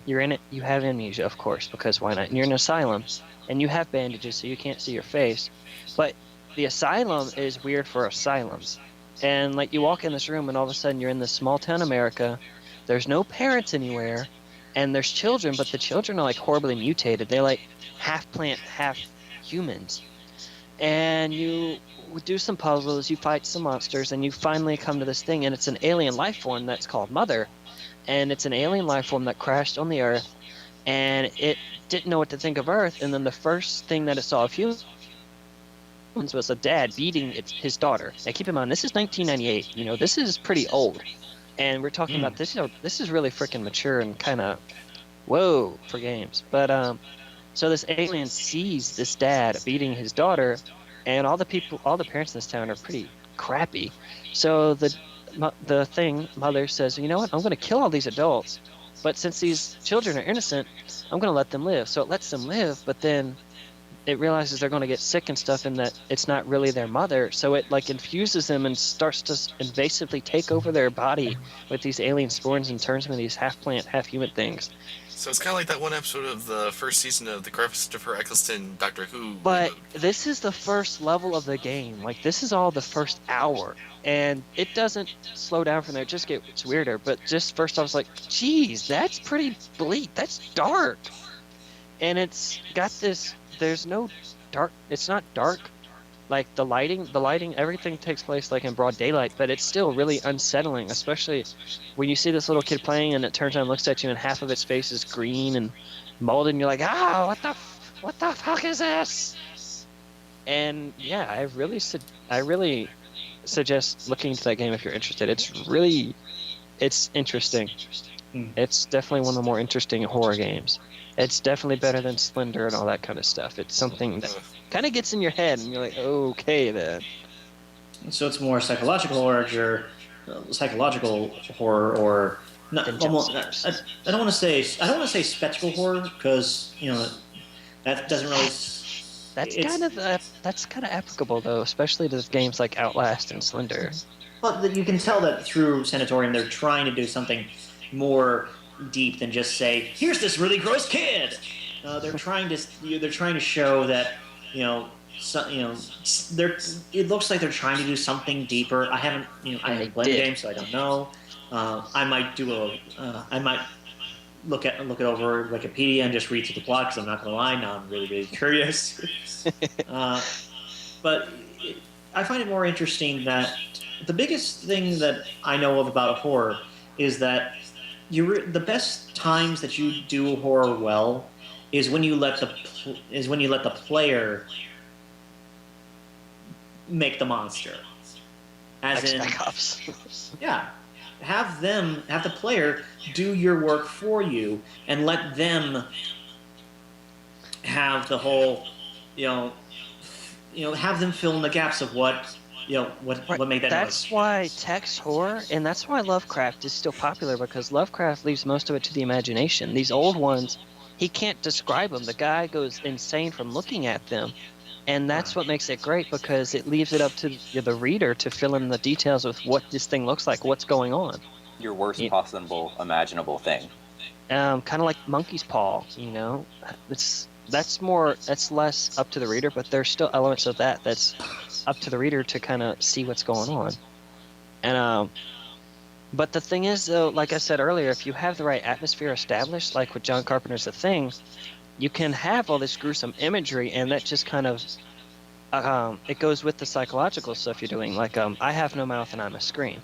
you're in it, you have amnesia, of course, because why not? And you're in an asylum and you have bandages so you can't see your face, but the asylum is weird for asylums. And like you walk in this room and all of a sudden you're in this small town America. There's no parents anywhere, and there's children, but the children are like horribly mutated. They're like half plant, half humans. And you do some puzzles, you fight some monsters, and you finally come to this thing, and it's an alien life form that's called Mother. And it's an alien life form that crashed on the Earth, and it didn't know what to think of Earth, and then the first thing that it saw of humans was a dad beating his daughter. Now keep in mind, this is 1998. You know, this is pretty old. And we're talking about this. You know, this is really freaking mature and kind of whoa for games. But so this alien sees this dad beating his daughter, and all the parents in this town are pretty crappy. So the mother says, you know what? I'm going to kill all these adults, but since these children are innocent, I'm going to let them live. So it lets them live, but then it realizes they're going to get sick and stuff and that it's not really their mother, so it like infuses them and starts to invasively take over their body with these alien spores and turns them into these half plant, half human things. So it's kind of like that one episode of the first season of the Christopher Eccleston Doctor Who. But reboot. this is the first level of the game. Like this is all the first hour, and it doesn't slow down from there. It just gets weirder. But just first I was like, geez, that's pretty bleak. That's dark. And it's got this, there's no dark, it's not dark. Like the lighting, everything takes place like in broad daylight, but it's still really unsettling, especially when you see this little kid playing and it turns around and looks at you and half of its face is green and molded and you're like, what the fuck is this? And yeah, I really suggest looking into that game if you're interested. It's interesting. It's definitely one of the more interesting horror games. It's definitely better than Slender and all that kind of stuff. It's something that kind of gets in your head, and you're like, okay, then. So it's more psychological horror. psychological horror, or Than not, jump almost. scares. I don't want to say spectacle horror because that doesn't really. It's That's kind of applicable though, especially to games like Outlast and Slender. but you can tell that through Sanatorium they're trying to do something more deep than just say, "Here's this really gross kid." They're trying to show that you know they're it looks like they're trying to do something deeper. I And they haven't played the did. game, so I don't know. I might look it over Wikipedia and just read through the plot because I'm not gonna lie, now I'm really curious. uh, but I find it more interesting that the biggest thing that I know of about horror is that the best times that you do horror well is when you let the player make the monster. As Like in, Spec Ops. yeah, have the player do your work for you and let them have the whole, you know, have them fill in the gaps of Right. what made that That's noise. why text horror, and that's why Lovecraft is still popular because Lovecraft leaves most of it to the imagination. These old ones, he can't describe them. The guy goes insane from looking at them, and that's what makes it great because it leaves it up to the reader to fill in the details of what this thing looks like, what's going on. Your worst You- possible imaginable thing. kind of like Monkey's Paw, that's less up to the reader, but there's still elements of that's up to the reader to kind of see what's going on. And but the thing is, though, like I said earlier, if you have the right atmosphere established, like with John Carpenter's The Thing, you can have all this gruesome imagery, and that just kind of it goes with the psychological stuff you're doing. Like I Have No Mouth and I'm a Scream.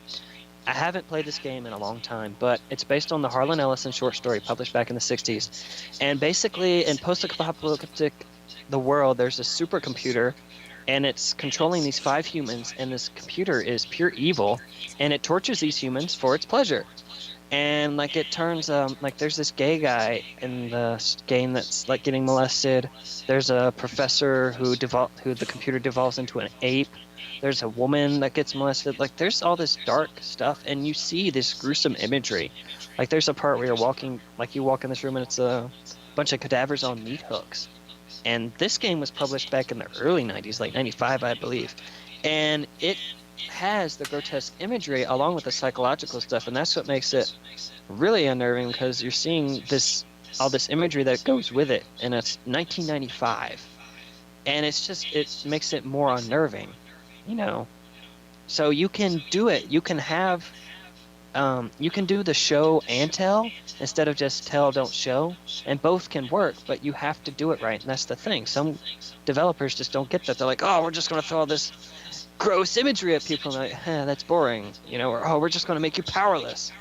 I haven't played this game in a long time, but it's based on the Harlan Ellison short story published back in the 60s. And basically, in post-apocalyptic the world, there's a supercomputer, and it's controlling these 5 humans, and this computer is pure evil, and it tortures these humans for its pleasure. And like it turns like there's this gay guy in the game that's like getting molested. There's a professor who the computer devolves into an ape. There's a woman that gets molested. Like there's all this dark stuff, and you see this gruesome imagery. Like there's a part where you walk in this room and it's a bunch of cadavers on meat hooks. And this game was published back in the early 90s, like 95, I believe. And it has the grotesque imagery along with the psychological stuff, and that's what makes it really unnerving because you're seeing all this imagery that goes with it, and it's 1995, and it makes it more unnerving, So you can do it. You can have you can do the show and tell instead of just tell, don't show, and both can work, but you have to do it right, and that's the thing. Some developers just don't get that. They're like, oh, we're just going to throw all this gross imagery at people, and like, that's boring, or oh, we're just going to make you powerless.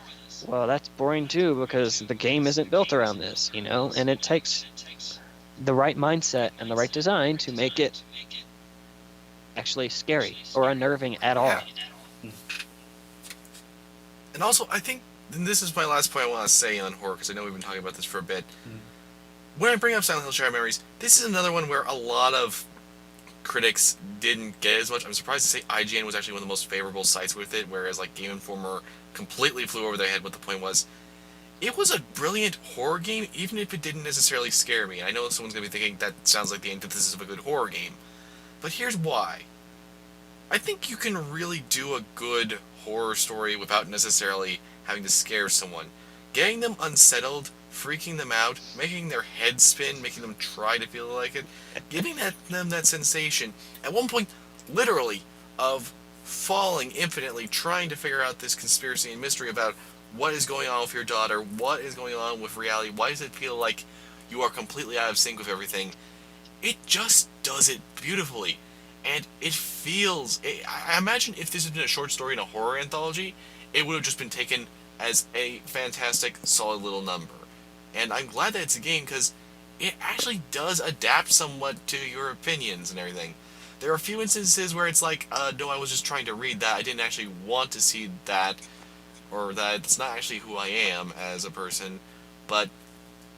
Well, that's boring too because the game isn't built around this, and it takes the right mindset and the right design to make it actually scary or unnerving at all. Yeah. And also, I think, and this is my last point I want to say on horror, because I know we've been talking about this for a bit. When I bring up Silent Hill Shattered Memories, this is another one where a lot of critics didn't get as much. I'm surprised to say IGN was actually one of the most favorable sites with it, whereas like Game Informer completely flew over their head what the point was. It was a brilliant horror game, even if it didn't necessarily scare me. I know someone's going to be thinking that sounds like the antithesis of a good horror game. But here's why. I think you can really do a good horror story without necessarily having to scare someone. Getting them unsettled, freaking them out, making their head spin, making them try to feel like it, giving them that sensation, at one point, literally, of falling infinitely, trying to figure out this conspiracy and mystery about what is going on with your daughter, what is going on with reality, why does it feel like you are completely out of sync with everything. It just does it beautifully. And it feels... I imagine if this had been a short story in a horror anthology, it would have just been taken as a fantastic, solid little number. And I'm glad that it's a game, because it actually does adapt somewhat to your opinions and everything. There are a few instances where it's like, no, I was just trying to read that, I didn't actually want to see that, or that it's not actually who I am as a person, but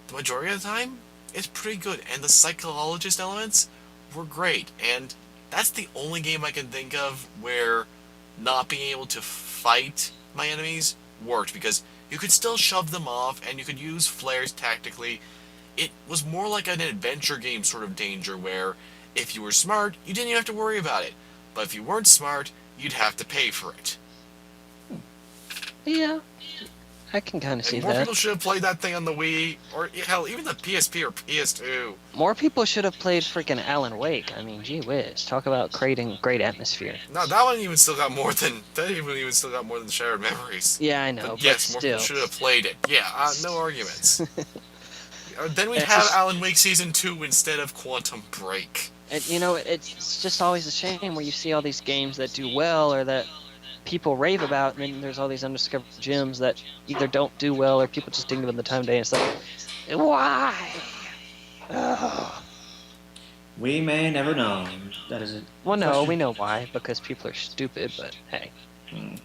the majority of the time, it's pretty good, and the psychologist elements were great, and that's the only game I can think of where not being able to fight my enemies worked because you could still shove them off and you could use flares tactically. It was more like an adventure game sort of danger where if you were smart, you didn't even have to worry about it. But if you weren't smart, you'd have to pay for it. Yeah, I can kind of see And more that. people should have played that thing on the Wii, or hell, even the PSP or PS2. More people should have played freaking Alan Wake. I mean, gee whiz, talk about creating great atmosphere. No, that one even still got more than Shattered Memories. Yeah, I know, But but yes, more still. people should have played it. Yeah, no arguments. Then we'd It's have just- Alan Wake Season 2 instead of Quantum Break. And, you know, it's just always a shame where you see all these games that do well or that people rave about, and then there's all these undiscovered gems that either don't do well or people just didn't give them the time of day. It's like, why? Ugh. We may never know. That is it. Well, no, Question. we know why, because people are stupid, but hey. And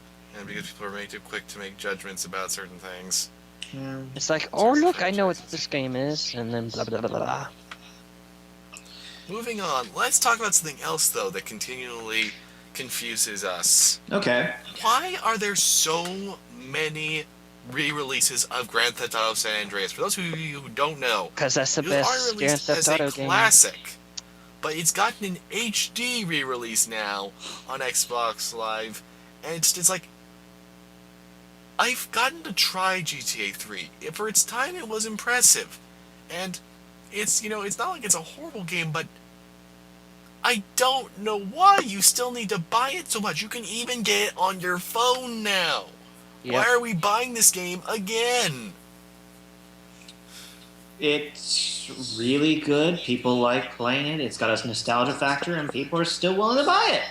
because people are way too quick to make judgments about certain things. Yeah. It's like, oh, look, I know what this game is, and then blah, blah, blah, blah, blah. Moving on, let's talk about something else, though, that continually confuses us. Okay. Why are there so many re-releases of Grand Theft Auto San Andreas? For those of you who don't know, Because that's the it was already best Grand released Theft as Auto a game. classic, but it's gotten an HD re-release now on Xbox Live, and it's like, I've gotten to try GTA 3. For its time, it was impressive, and it's not like it's a horrible game, but I don't know why you still need to buy it so much. You can even get it on your phone now. Yep. Why are we buying this game again? It's really good. People like playing it. It's got a nostalgia factor, and people are still willing to buy it.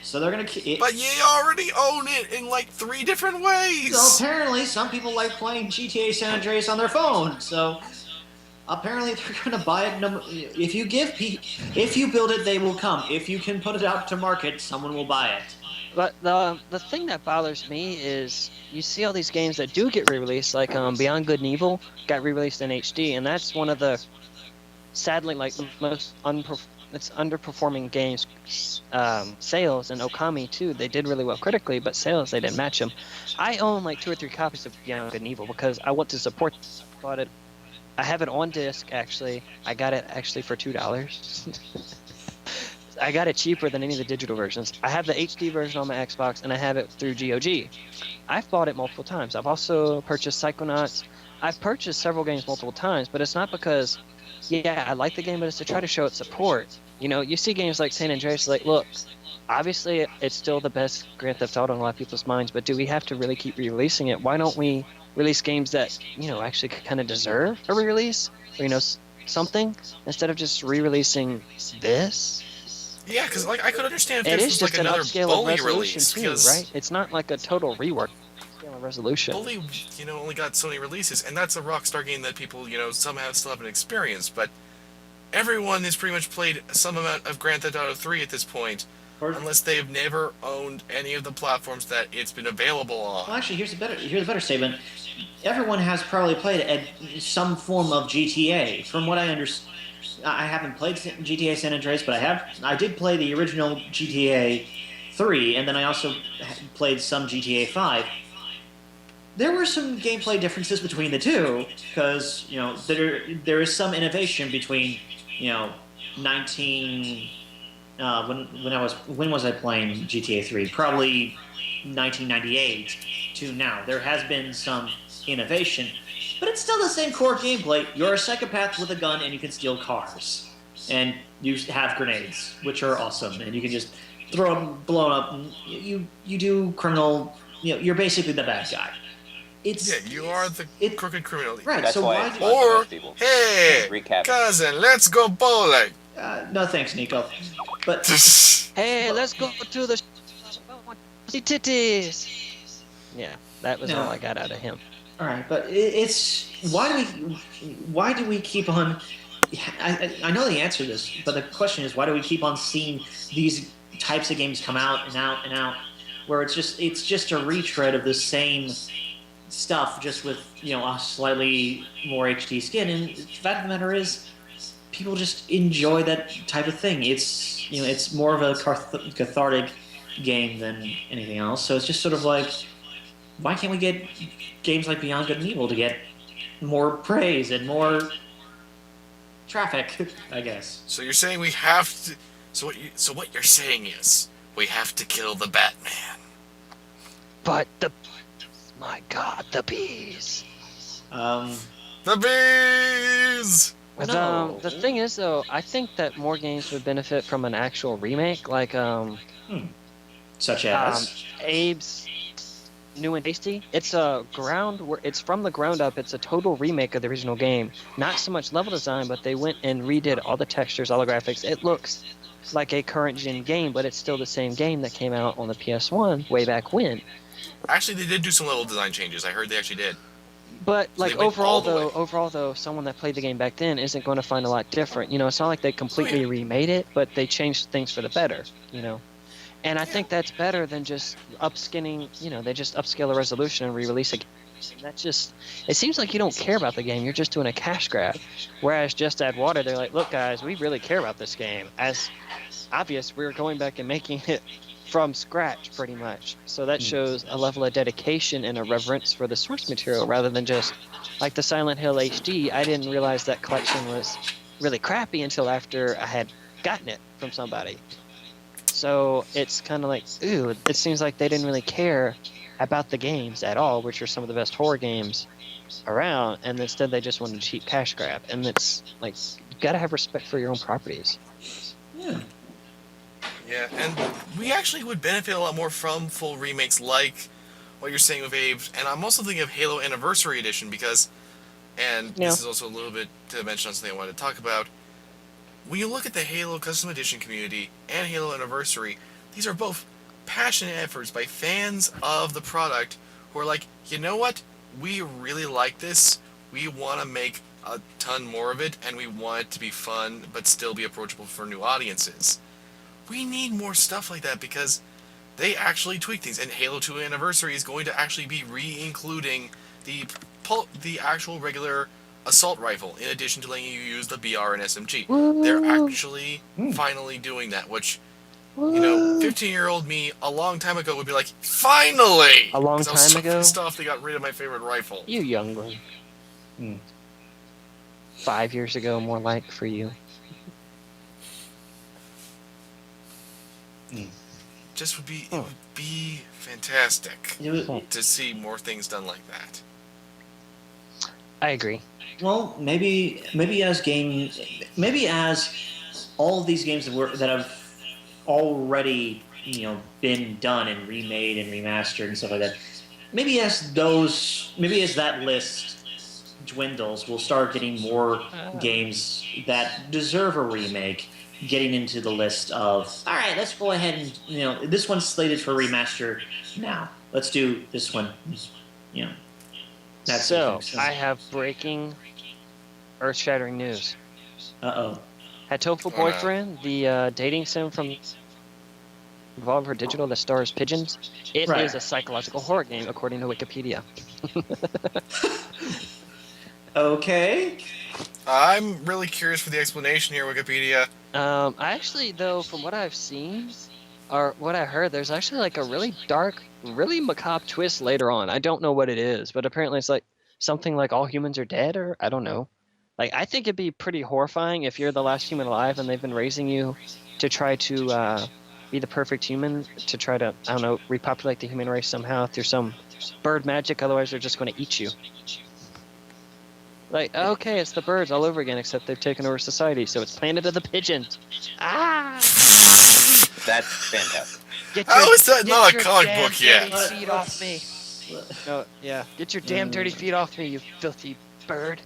So they're gonna. But you already own it in like 3 different ways. So apparently, some people like playing GTA San Andreas on their phone. So apparently, they're gonna buy it. If you build it, they will come. If you can put it out to market, someone will buy it. But the thing that bothers me is you see all these games that do get re-released, like Beyond Good and Evil got re-released in HD, and that's one of the, sadly, like the most underperforming games sales. And Okami too, they did really well critically, but sales they didn't match them. I own like 2 or 3 copies of Beyond Good and Evil because I want to support. Bought it. I have it on disc actually. I got it actually for $2. I got it cheaper than any of the digital versions. I have the HD version on my Xbox, and I have it through GOG. I've bought it multiple times. I've also purchased Psychonauts. I've purchased several games multiple times, but it's not because, yeah, I like the game, but it's to try to show its support. You know, you see games like San Andreas, like, look, obviously it's still the best Grand Theft Auto in a lot of people's minds, but do we have to really keep re-releasing it? Why don't we release games that, you know, actually kind of deserve a re-release? Or, you know, something, instead of just re-releasing this? Yeah, because like I could understand if It this is was just like an another upscale of Bully resolution release, too, because right? It's not like a total rework. Scale of resolution. Bully, only got so many releases, and that's a Rockstar game that people, somehow still haven't experienced. But everyone has pretty much played some amount of Grand Theft Auto 3 at this point, unless they've never owned any of the platforms that it's been available on. Well, actually, here's a better statement. Everyone has probably played some form of GTA. From what I understand, I haven't played GTA San Andreas, but I did play the original GTA 3, and then I also played some GTA 5. There were some gameplay differences between the two, because there is some innovation between 19. When was I playing GTA 3? Probably 1998 to now. There has been some innovation, but it's still the same core gameplay. You're a psychopath with a gun, and you can steal cars, and you have grenades, which are awesome, and you can just throw them, blow them up. And you do criminal. You're basically the bad guy. You are the crooked criminal. Right. That's so why why? it's fun for Or most people. hey, Recap. cousin, let's go bowling. No thanks, Nico. But Hey, let's go to the see titties. Yeah, that was all I got out of him. all right, but it's why do we keep on? I know the answer to this, but the question is, why do we keep on seeing these types of games come out and out and out, where it's just a retread of the same stuff, just with a slightly more HD skin. And the fact of the matter is, people just enjoy that type of thing. It's more of a cathartic game than anything else. So it's just sort of like, why can't we get games like Beyond Good and Evil to get more praise and more traffic? I guess. So you're saying we have to. So what you're saying is we have to kill the Batman. But my God, the bees. The bees. No. The thing is, though, I think that more games would benefit from an actual remake, like Such as. Abe's New and Tasty. It's it's from the ground up. It's a total remake of the original game. Not so much level design, but they went and redid all the textures, all the graphics. It looks like a current gen game, but it's still the same game that came out on the PS1 way back when. Actually, they did do some level design changes. I heard they actually did. But So like they went all the way. overall though, someone that played the game back then isn't going to find a lot different. You know, it's not like they completely remade it, but they changed things for the better. You know, and I think that's better than just upscaling. You know, they just upscale the resolution and re-release a game. That's just. It seems like you don't care about the game. You're just doing a cash grab. Whereas Just Add Water, they're like, look, guys, we really care about this game. As obvious, we're going back and making it from scratch, pretty much. So that shows a level of dedication and a reverence for the source material, rather than just like the Silent Hill HD. I didn't realize that collection was really crappy until after I had gotten it from somebody. So it's kind of like, ooh, it seems like they didn't really care about the games at all, which are some of the best horror games around, and instead they just wanted a cheap cash grab. And it's like, you gotta have respect for your own properties. Yeah. Yeah, and we actually would benefit a lot more from full remakes like what you're saying with Abe's. And I'm also thinking of Halo Anniversary Edition because, and Yeah. this is also a little bit to mention on something I wanted to talk about. When you look at the Halo Custom Edition community and Halo Anniversary, these are both passionate efforts by fans of the product who are like, you know what? We really like this. We want to make a ton more of it, and we want it to be fun but still be approachable for new audiences. We need more stuff like that because they actually tweak things, and Halo 2 Anniversary is going to actually be re-including the actual regular assault rifle in addition to letting you use the BR and SMG. They're actually finally doing that, which, you know, 15-year-old me a long time ago would be like, finally! A long 'Cause I was so time ago? pissed off they got rid of my favorite rifle. You young one. 5 years ago, more like for you. Just would be, it would be fantastic to see more things done like that. I agree. Well, maybe as all of these games that have already been done and remade and remastered and stuff like that. Maybe as that list dwindles, we'll start getting more games that deserve a remake getting into the list of, all right, let's go ahead and, this one's slated for remaster now. Let's do this one, That's So, I have breaking, earth-shattering news. Uh-oh. Hatoful Boyfriend, the dating sim from Revolver Digital that stars pigeons, it is a psychological horror game, according to Wikipedia. Okay. I'm really curious for the explanation here, Wikipedia. I actually, though, from what I've seen, or what I heard, there's actually like a really dark, really macabre twist later on. I don't know what it is, but apparently it's like something like all humans are dead, or I don't know. Like, I think it'd be pretty horrifying if you're the last human alive and they've been raising you to try to be the perfect human, to try to, I don't know, repopulate the human race somehow through some bird magic, otherwise they're just going to eat you. Like, okay, it's the birds all over again, except they've taken over society, so it's Planet of the Pigeons. Ah! That's fantastic. How is that not a comic book yet? Get your damn feet off me. No, yeah. Get your damn dirty feet off me, you filthy bird.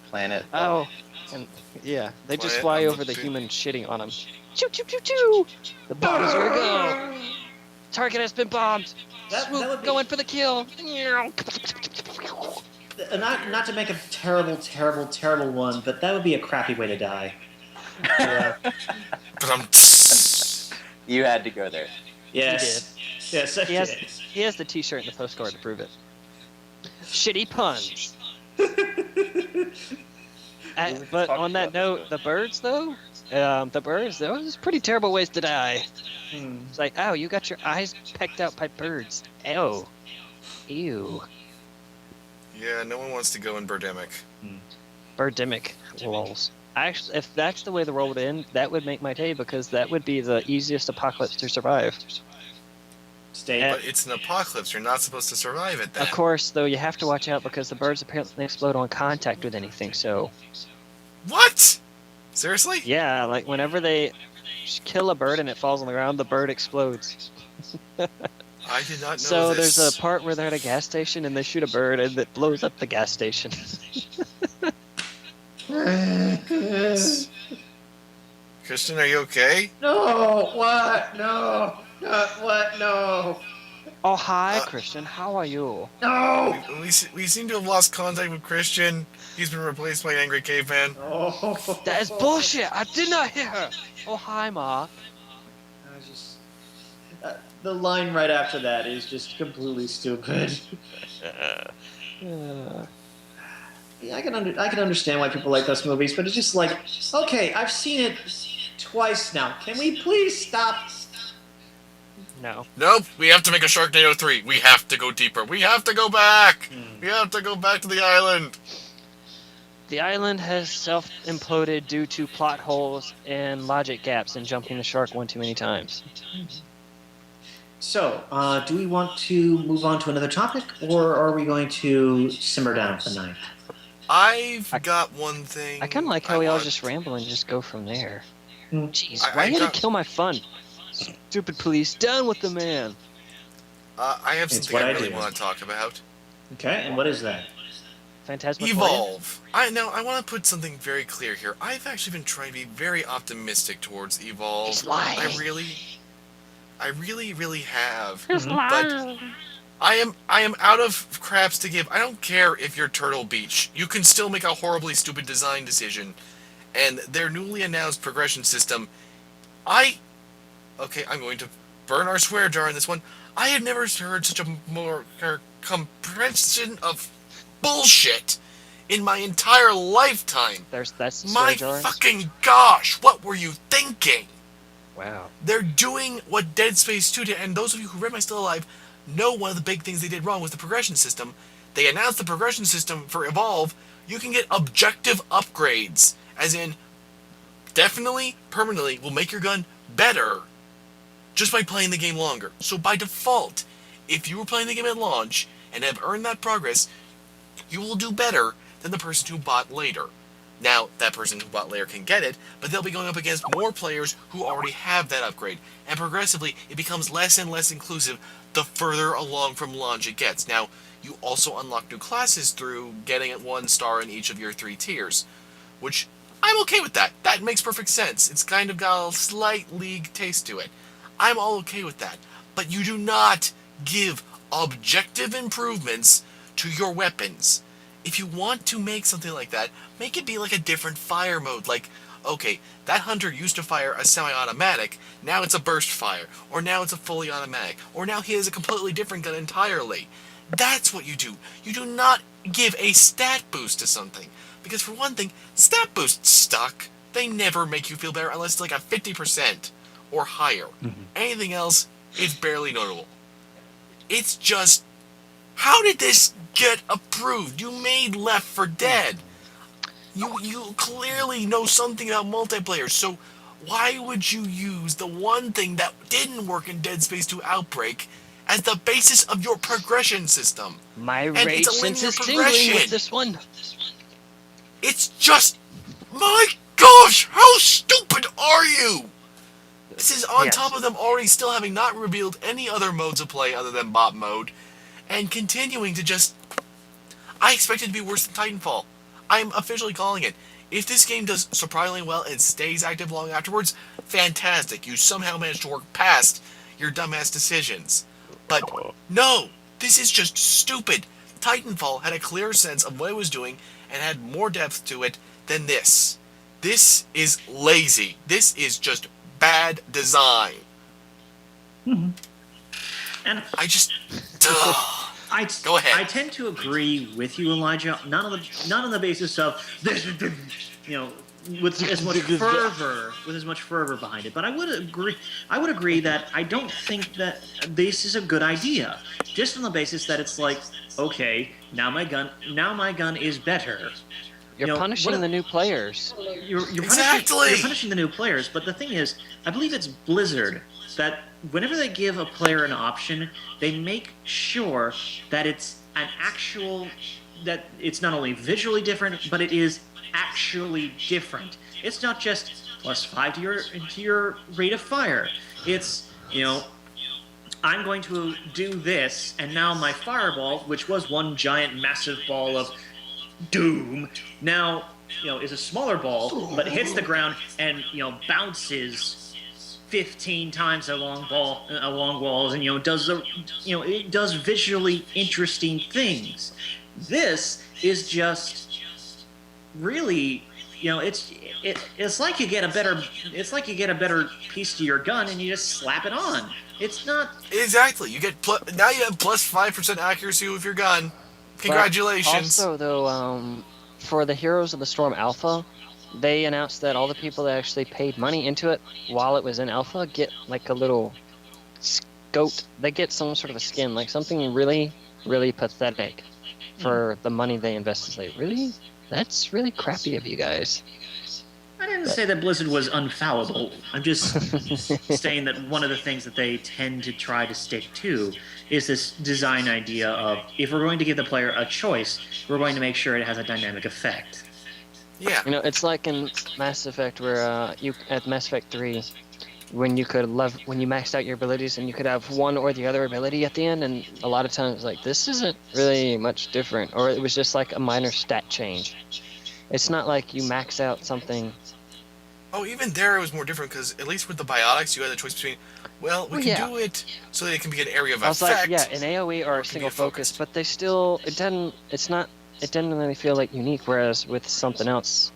Planet. Oh, and yeah, they just Planet fly of over the the human shitting on them. Choo choo choo choo! The bomb is where to go. Target has been bombed. That would be- Going for the kill. Not to make a terrible one, but that would be a crappy way to die. Yeah. But I'm. You had to go there. Yes. Yes, I did. He has the T-shirt and the postcard to prove it. Shitty puns. But on that note, the birds though, The birds, those are pretty terrible ways to die. Hmm. It's like, oh, you got your eyes pecked out by birds. Ew. Ew. Yeah, no one wants to go in Birdemic. Birdemic. Lols. Actually, if that's the way the world would end, that would make my day because that would be the easiest apocalypse to survive. Stay. But it's an apocalypse. You're not supposed to survive it then. Of course, though, you have to watch out because the birds apparently explode on contact with anything. So, What? Seriously? yeah, like whenever they kill a bird and it falls on the ground, the bird explodes. I did not know So this. there's a part where they're at a gas station and they shoot a bird and it blows up the gas station. Christian, are you okay? No, what? No, what? No, Oh, hi, Uh, Christian. How are you? no. We seem to have lost contact with Christian. He's been replaced by an angry caveman. Oh, That is bullshit. I did not hear her. Oh, hi, Mark. I just the line right after that is just completely stupid. Yeah, I can understand why people like those movies, but it's just like, okay, I've seen it twice now. Can we please stop? No. Nope, we have to make a Sharknado 3. We have to go deeper. We have to go back. We have to go back to the island. The island has self-imploded due to plot holes and logic gaps and jumping the shark one too many times. So, do we want to move on to another topic, or are we going to simmer down for the night? I've got one thing. I kind of like how we all want- just ramble and just go from there. Hmm. Jeez, I why you got- to kill my fun? Stupid police, down with the man. I have It's something what I I really do. want to talk about. Okay, and what is that? Phantasmagoria? Evolve. I want to put something very clear here. I've actually been trying to be very optimistic towards Evolve. He's lying. I really have. He's Mhm. lying. I am out of craps to give. I don't care if you're Turtle Beach. You can still make a horribly stupid design decision. And their newly announced progression system, okay, I'm going to burn our swear jar in this one. I have never heard such a more compression of bullshit in my entire lifetime. That's My swear jars? fucking gosh, what were you thinking? Wow. They're doing what Dead Space 2 did, and those of you who read My Still Alive know one of the big things they did wrong was the progression system. They announced the progression system for Evolve. You can get objective upgrades, as in, definitely, permanently, will make your gun better just by playing the game longer. So by default, if you were playing the game at launch and have earned that progress, you will do better than the person who bought later. Now, that person who bought later can get it, but they'll be going up against more players who already have that upgrade. And progressively, it becomes less and less inclusive the further along from launch it gets. Now, you also unlock new classes through getting at 1 star in each of your 3 tiers, which I'm okay with that. That makes perfect sense. It's kind of got a slight League taste to it. I'm all okay with that. But you do not give objective improvements to your weapons. If you want to make something like that, make it be like a different fire mode. Like, okay, that hunter used to fire a semi-automatic, now it's a burst fire, or now it's a fully automatic, or now he has a completely different gun entirely. That's what you do. You do not give a stat boost to something. Because for one thing, stat boosts suck. They never make you feel better unless it's like a 50% or higher. Anything else, it's barely notable. It's just, how did this get approved? You made Left 4 Dead. You clearly know something about multiplayer, so why would you use the one thing that didn't work in Dead Space 2 Outbreak as the basis of your progression system? My And rage it's a sense linear is tingling progression. with this one. It's just, my gosh, how stupid are you? This is on Yes. top of them already still having not revealed any other modes of play other than bot mode, and continuing to just... I expect it to be worse than Titanfall. I'm officially calling it. If this game does surprisingly well and stays active long afterwards, fantastic. You somehow managed to work past your dumbass decisions. But no, this is just stupid. Titanfall had a clearer sense of what it was doing and had more depth to it than this. This is lazy. This is just bad design. And I just... Go ahead. I tend to agree with you, Elijah. Not on the basis of this, with as much fervor behind it. But I would agree that I don't think that this is a good idea. Just on the basis that it's like, okay, now my gun is better. You're punishing the new players. You're punishing the new players, but the thing is, I believe it's Blizzard that whenever they give a player an option, they make sure that it's that it's not only visually different, but it is actually different. It's not just +5 to your rate of fire. It's, I'm going to do this, and now my fireball, which was one giant massive ball of doom, now is a smaller ball, but hits the ground and bounces 15 times along walls, and it does visually interesting things. This is just really, it's like you get a better piece to your gun and you just slap it on. It's not exactly. You get now you have +5% accuracy with your gun. Congratulations. But also, though, for the Heroes of the Storm Alpha, they announced that all the people that actually paid money into it while it was in alpha get like a little scout. They get some sort of a skin, like something really, really pathetic for the money they invested. Like, really? That's really crappy of you guys. I didn't say that Blizzard was unfallible. I'm just saying that one of the things that they tend to try to stick to is this design idea of, if we're going to give the player a choice, we're going to make sure it has a dynamic effect. Yeah. It's like in Mass Effect where at Mass Effect 3, when you maxed out your abilities and you could have one or the other ability at the end, and a lot of times like, this isn't really much different, or it was just like a minor stat change. It's not like you max out something. Oh, even there it was more different, because at least with the biotics, you had the choice between, we can do it so that it can be an area of effect. I was like, an AoE or a single focus, but they still, it didn't really feel like unique, whereas with something else,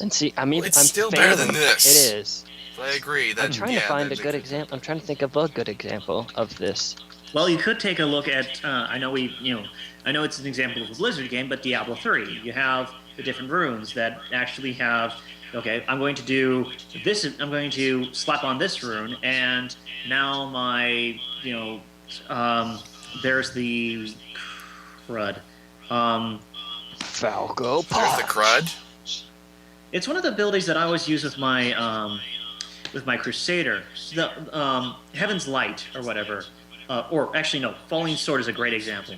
and see, I mean, it's still better than this. It is. I agree. I'm trying to find a good example. I'm trying to think of a good example of this. Well, you could take a look at, I know it's an example of a Blizzard game, but Diablo 3. You have the different runes that actually have, okay, I'm going to do this, I'm going to slap on this rune, and now my, there's the crud. Falco There's the crud. It's one of the abilities that I always use with my Crusader. The Heaven's Light or whatever. Or actually, no, Falling Sword is a great example.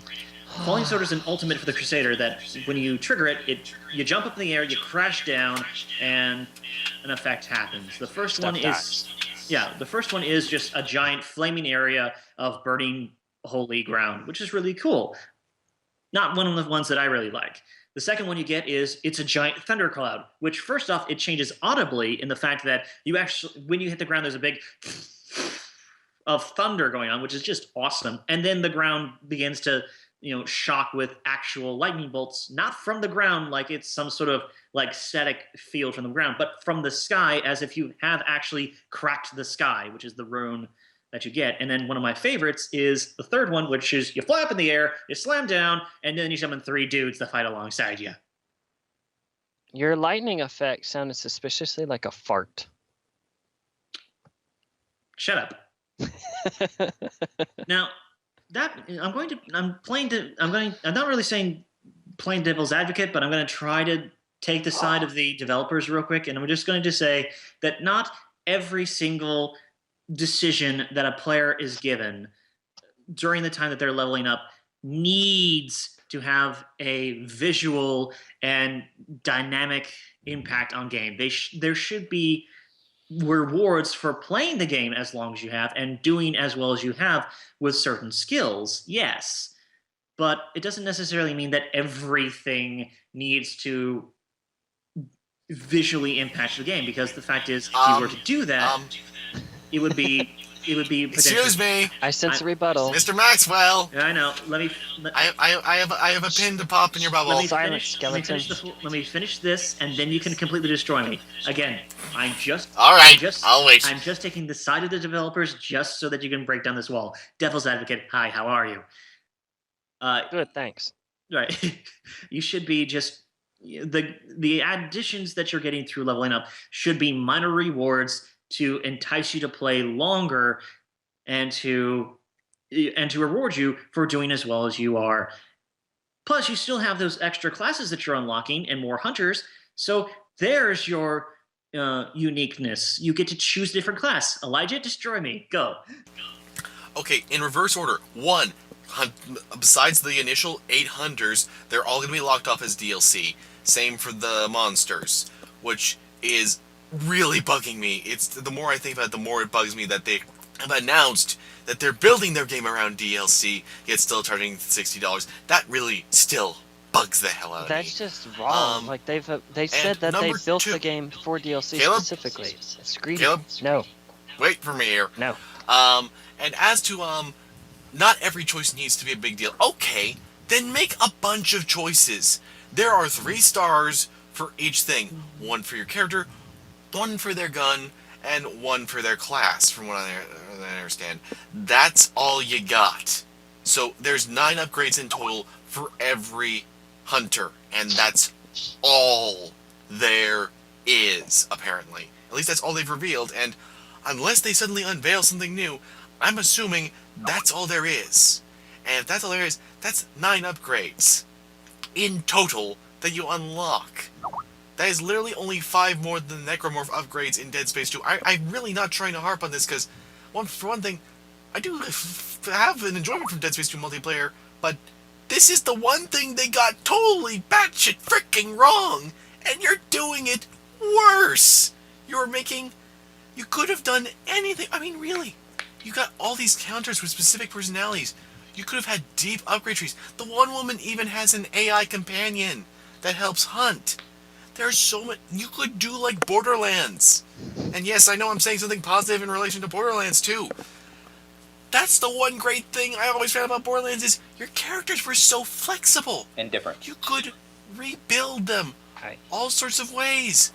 Falling Sword is an ultimate for the Crusader that when you trigger it, you jump up in the air, you crash down, and an effect happens. The first one is just a giant flaming area of burning holy ground, which is really cool. Not one of the ones that I really like. The second one you get is it's a giant thundercloud, which first off, it changes audibly in the fact that you actually, when you hit the ground, there's a big of thunder going on, which is just awesome. And then the ground begins to, shock with actual lightning bolts, not from the ground like it's some sort of like static field from the ground, but from the sky, as if you have actually cracked the sky, which is the rune that you get. And then one of my favorites is the third one, which is you fly up in the air, you slam down, and then you summon 3 dudes to fight alongside you. Your lightning effect sounded suspiciously like a fart. Shut up. Now, I'm not really saying playing devil's advocate, but I'm going to try to take the side of the developers real quick, and I'm just going to say that not every single decision that a player is given during the time that they're leveling up needs to have a visual and dynamic impact on game. There should be rewards for playing the game as long as you have and doing as well as you have with certain skills, yes. But it doesn't necessarily mean that everything needs to visually impact the game, because the fact is, if you were to do that, it would be Excuse me. I sense a rebuttal. Mr. Maxwell. I know. I have a pin to pop in your bubble. Let me finish this, and then you can completely destroy me. Again, I'll wait. I'm just taking the side of the developers just so that you can break down this wall. Devil's advocate, hi, how are you? Good, thanks. Right. You should be just the additions that you're getting through leveling up should be minor rewards to entice you to play longer and to reward you for doing as well as you are. Plus, you still have those extra classes that you're unlocking and more hunters. So there's your uniqueness. You get to choose a different class. Elijah, destroy me. Go. Okay, in reverse order. One, besides the initial 8 hunters, they're all going to be locked off as DLC. Same for the monsters, which is really bugging me. It's the more I think about it, the more it bugs me that they have announced that they're building their game around DLC, yet still charging $60. That really still bugs the hell out of me. That's just wrong. Like they said that they number built two- the game for DLC Caleb? specifically. It's greedy. Caleb? No, Wait for me here. no. And as to, not every choice needs to be a big deal. Okay, then make a bunch of choices. There are 3 stars for each thing. 1 for your character, 1 for their gun, and 1 for their class, from what I understand. That's all you got. So there's 9 upgrades in total for every hunter, and that's all there is, apparently. At least that's all they've revealed, and unless they suddenly unveil something new, I'm assuming that's all there is. And if that's all there is, that's 9 upgrades in total that you unlock. That is literally only 5 more than the Necromorph upgrades in Dead Space 2. I'm really not trying to harp on this because, for one thing, I do have an enjoyment from Dead Space 2 multiplayer, but this is the one thing they got totally batshit freaking wrong, and you're doing it worse. You could have done anything. I mean, really. You got all these counters with specific personalities. You could have had deep upgrade trees. The one woman even has an AI companion that helps hunt. There's so much. You could do like Borderlands. And yes, I know I'm saying something positive in relation to Borderlands too. That's the one great thing I always found about Borderlands is your characters were so flexible. And different. You could rebuild them all sorts of ways.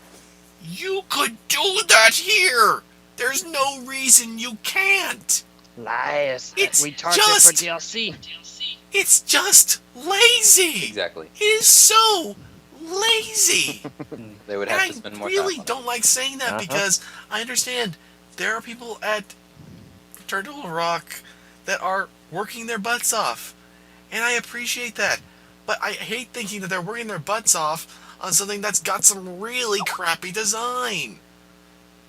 You could do that here. There's no reason you can't. Lies. It's We charge just- it for DLC. It's just lazy. Exactly. It is so lazy. They would And have I to spend more really time on don't like saying that because I understand there are people at Turtle Rock that are working their butts off. And I appreciate that. But I hate thinking that they're working their butts off on something that's got some really crappy design.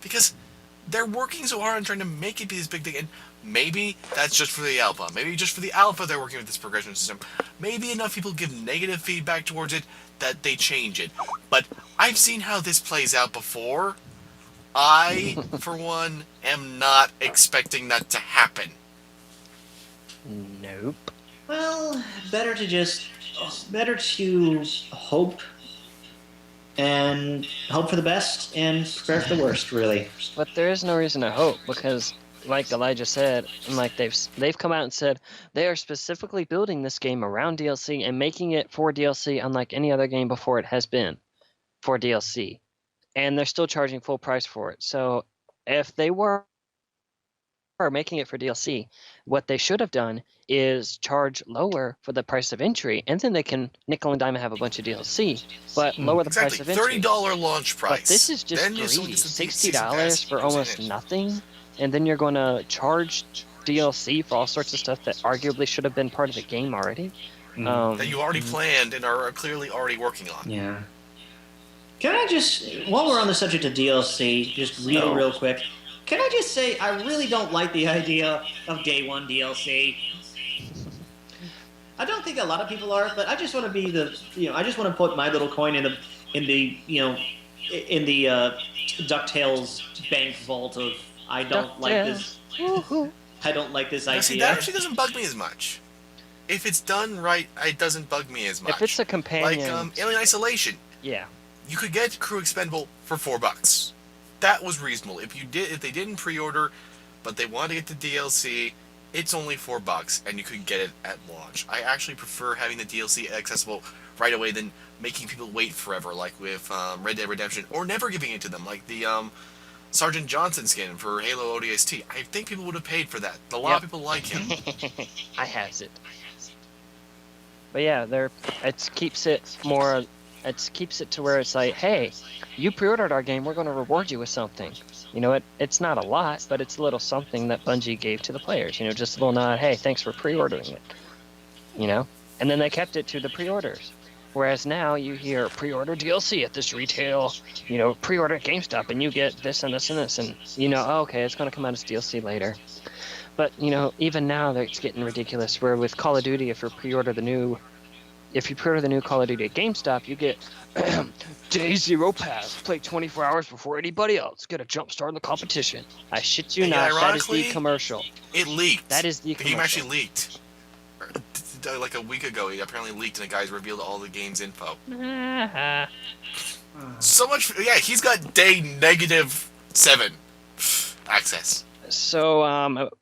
Because they're working so hard on trying to make it be this big thing. And maybe that's just for the alpha. Maybe just for the alpha they're working with this progression system. Maybe enough people give negative feedback towards it that they change it. But I've seen how this plays out before. I, for one, am not expecting that to happen. Nope. Well, better to hope and hope for the best and prepare for the worst, really. But there is no reason to hope because, like Elijah said, and like they've come out and said they are specifically building this game around DLC and making it for DLC, unlike any other game before it has been for DLC, and they're still charging full price for it. So if they were making it for DLC, what they should have done is charge lower for the price of entry, and then they can nickel and dime and have a bunch of DLC, but lower the price of entry. $30 launch price. But this is just Then if someone greedy. gets the season $60 pass, for goes almost in it. nothing, and then you're going to charge DLC for all sorts of stuff that arguably should have been part of the game already. That you already planned and are clearly already working on. Yeah. Can I just, while we're on the subject of DLC, just real quick, can I just say I really don't like the idea of day one DLC. I don't think a lot of people are, but I just want to be I just want to put my little coin in the DuckTales bank vault of I don't like this. I don't like this Now, idea. see, that actually doesn't bug me as much. If it's done right, it doesn't bug me as much. If it's a companion, Like Alien Isolation, yeah. you could get Crew Expendable for $4. That was reasonable. If they didn't pre-order, but they wanted to get the DLC, it's only $4, and you could get it at launch. I actually prefer having the DLC accessible right away than making people wait forever, like with Red Dead Redemption, or never giving it to them, like the Sergeant Johnson skin for Halo ODST. I think people would have paid for that. A lot of people like him. I has it. But yeah, it keeps it more It keeps it to where it's like, hey, you pre-ordered our game, we're going to reward you with something. You know, it's not a lot, but it's a little something that Bungie gave to the players. You know, just a little nod, hey, thanks for pre-ordering it. You know, and then they kept it to the pre-orders. Whereas now you hear pre-order DLC at this retail, you know, pre-order at GameStop, and you get this and this and this, and you know, oh, okay, it's going to come out as DLC later. But you know, even now it's getting ridiculous. Where with Call of Duty, if you pre-order the new Call of Duty at GameStop, you get Day Zero Pass. Play 24 hours before anybody else. Get a jump start in the competition. I shit you not. That is the commercial. It leaked. That is the commercial. The game actually leaked. Like a week ago, it apparently leaked, and the guys revealed all the game's info. So much. Yeah, he's got day -7 access. So,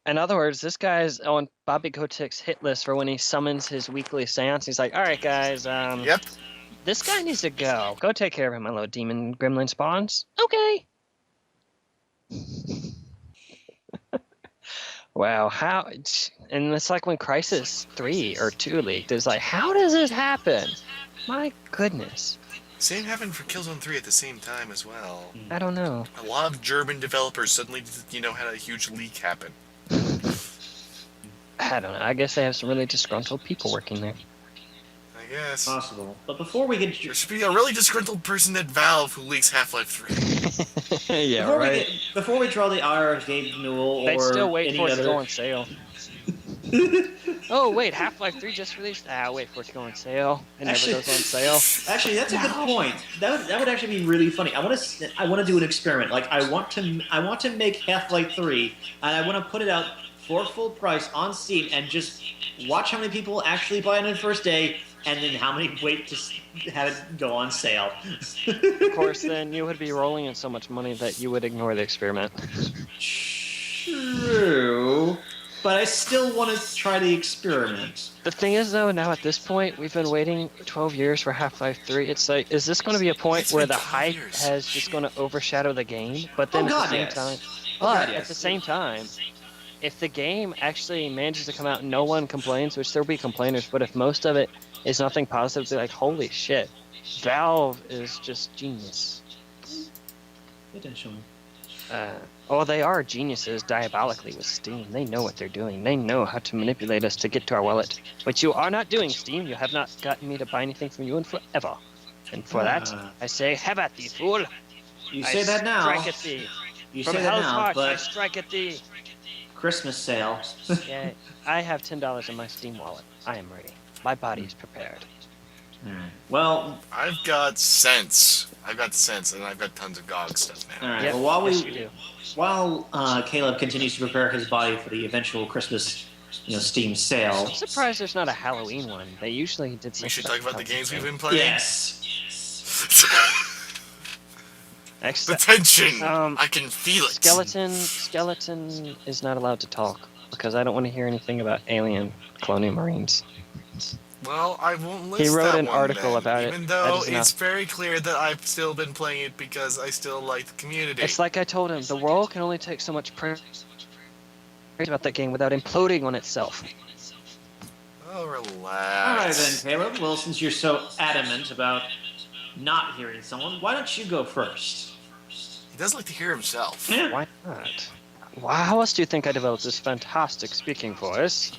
in other words, this guy's on Bobby Kotick's hit list for when he summons his weekly seance. He's like, all right, guys, Yep. this guy needs to go. Go take care of him, my little demon gremlin spawns. Okay. Wow, how... And it's like when Crysis 3 or 2 leaked. It's like, how does this happen? My goodness. Same happened for Killzone 3 at the same time as well. I don't know. A lot of German developers suddenly, had a huge leak happen. I don't know. I guess they have some really disgruntled people working there. I guess. Possible. But before we get... There should be a really disgruntled person at Valve who leaks Half-Life 3. Yeah, before right. Before we draw the ire of Gabe Newell or They'd still wait any for it to other... go on sale. Oh, wait, Half-Life 3 just released? I'll wait for it to go on sale. It never goes on sale. Actually, that's a good point. That would actually be really funny. I want to do an experiment. Like I want to make Half-Life 3, and I want to put it out for full price on Steam, and just watch how many people actually buy it on the first day, and then how many wait to have it go on sale. Of course, then you would be rolling in so much money that you would ignore the experiment. True. But I still want to try the experiment. The thing is, though, now at this point, we've been waiting 12 years for Half-Life 3. It's like, is this going to be a point where the hype has just going to overshadow the game? But then at the same time, if the game actually manages to come out and no one complains, which there'll be complainers, but if most of it is nothing positive, they're like, holy shit, Valve is just genius. They didn't show me. They are geniuses diabolically with Steam. They know what they're doing. They know how to manipulate us to get to our wallet. Which you are not doing, Steam. You have not gotten me to buy anything from you in forever. And for that, I say, have at thee, fool. You say that now. Strike at thee. You From say that hell's now, heart, I but strike at thee. Christmas sale. Yeah, I have $10 in my Steam wallet. I am ready. My body is prepared. Well, I've got sense. And I've got tons of GOG stuff now. all right. Yep, Well, yes, you do. while Caleb continues to prepare his body for the eventual Christmas, Steam sale. I'm surprised there's not a Halloween one. They usually did something. We should talk about the games we've been playing. Yes. The tension! I can feel it! Skeleton is not allowed to talk because I don't want to hear anything about alien colonial marines. Well, I won't list He wrote that an one about it. Even though That is it's very clear that I've still been playing it because I still like the community. It's like I told him, the world can only take so much praise about that game without imploding on itself. Oh, relax. All right then, Caleb. Well, since you're so adamant about not hearing someone, why don't you go first? He does like to hear himself. Yeah. Why not? How else do you think I developed this fantastic speaking voice?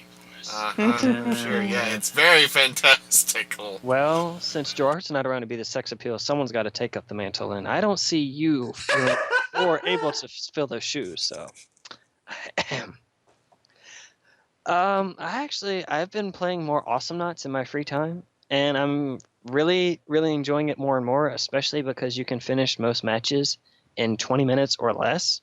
Sure, yeah, it's very fantastical. Well, since George's not around to be the sex appeal, someone's got to take up the mantle, and I don't see you feeling or able to fill those shoes, so... I've been playing more Awesome Knots in my free time, and I'm really, really enjoying it more and more, especially because you can finish most matches in 20 minutes or less.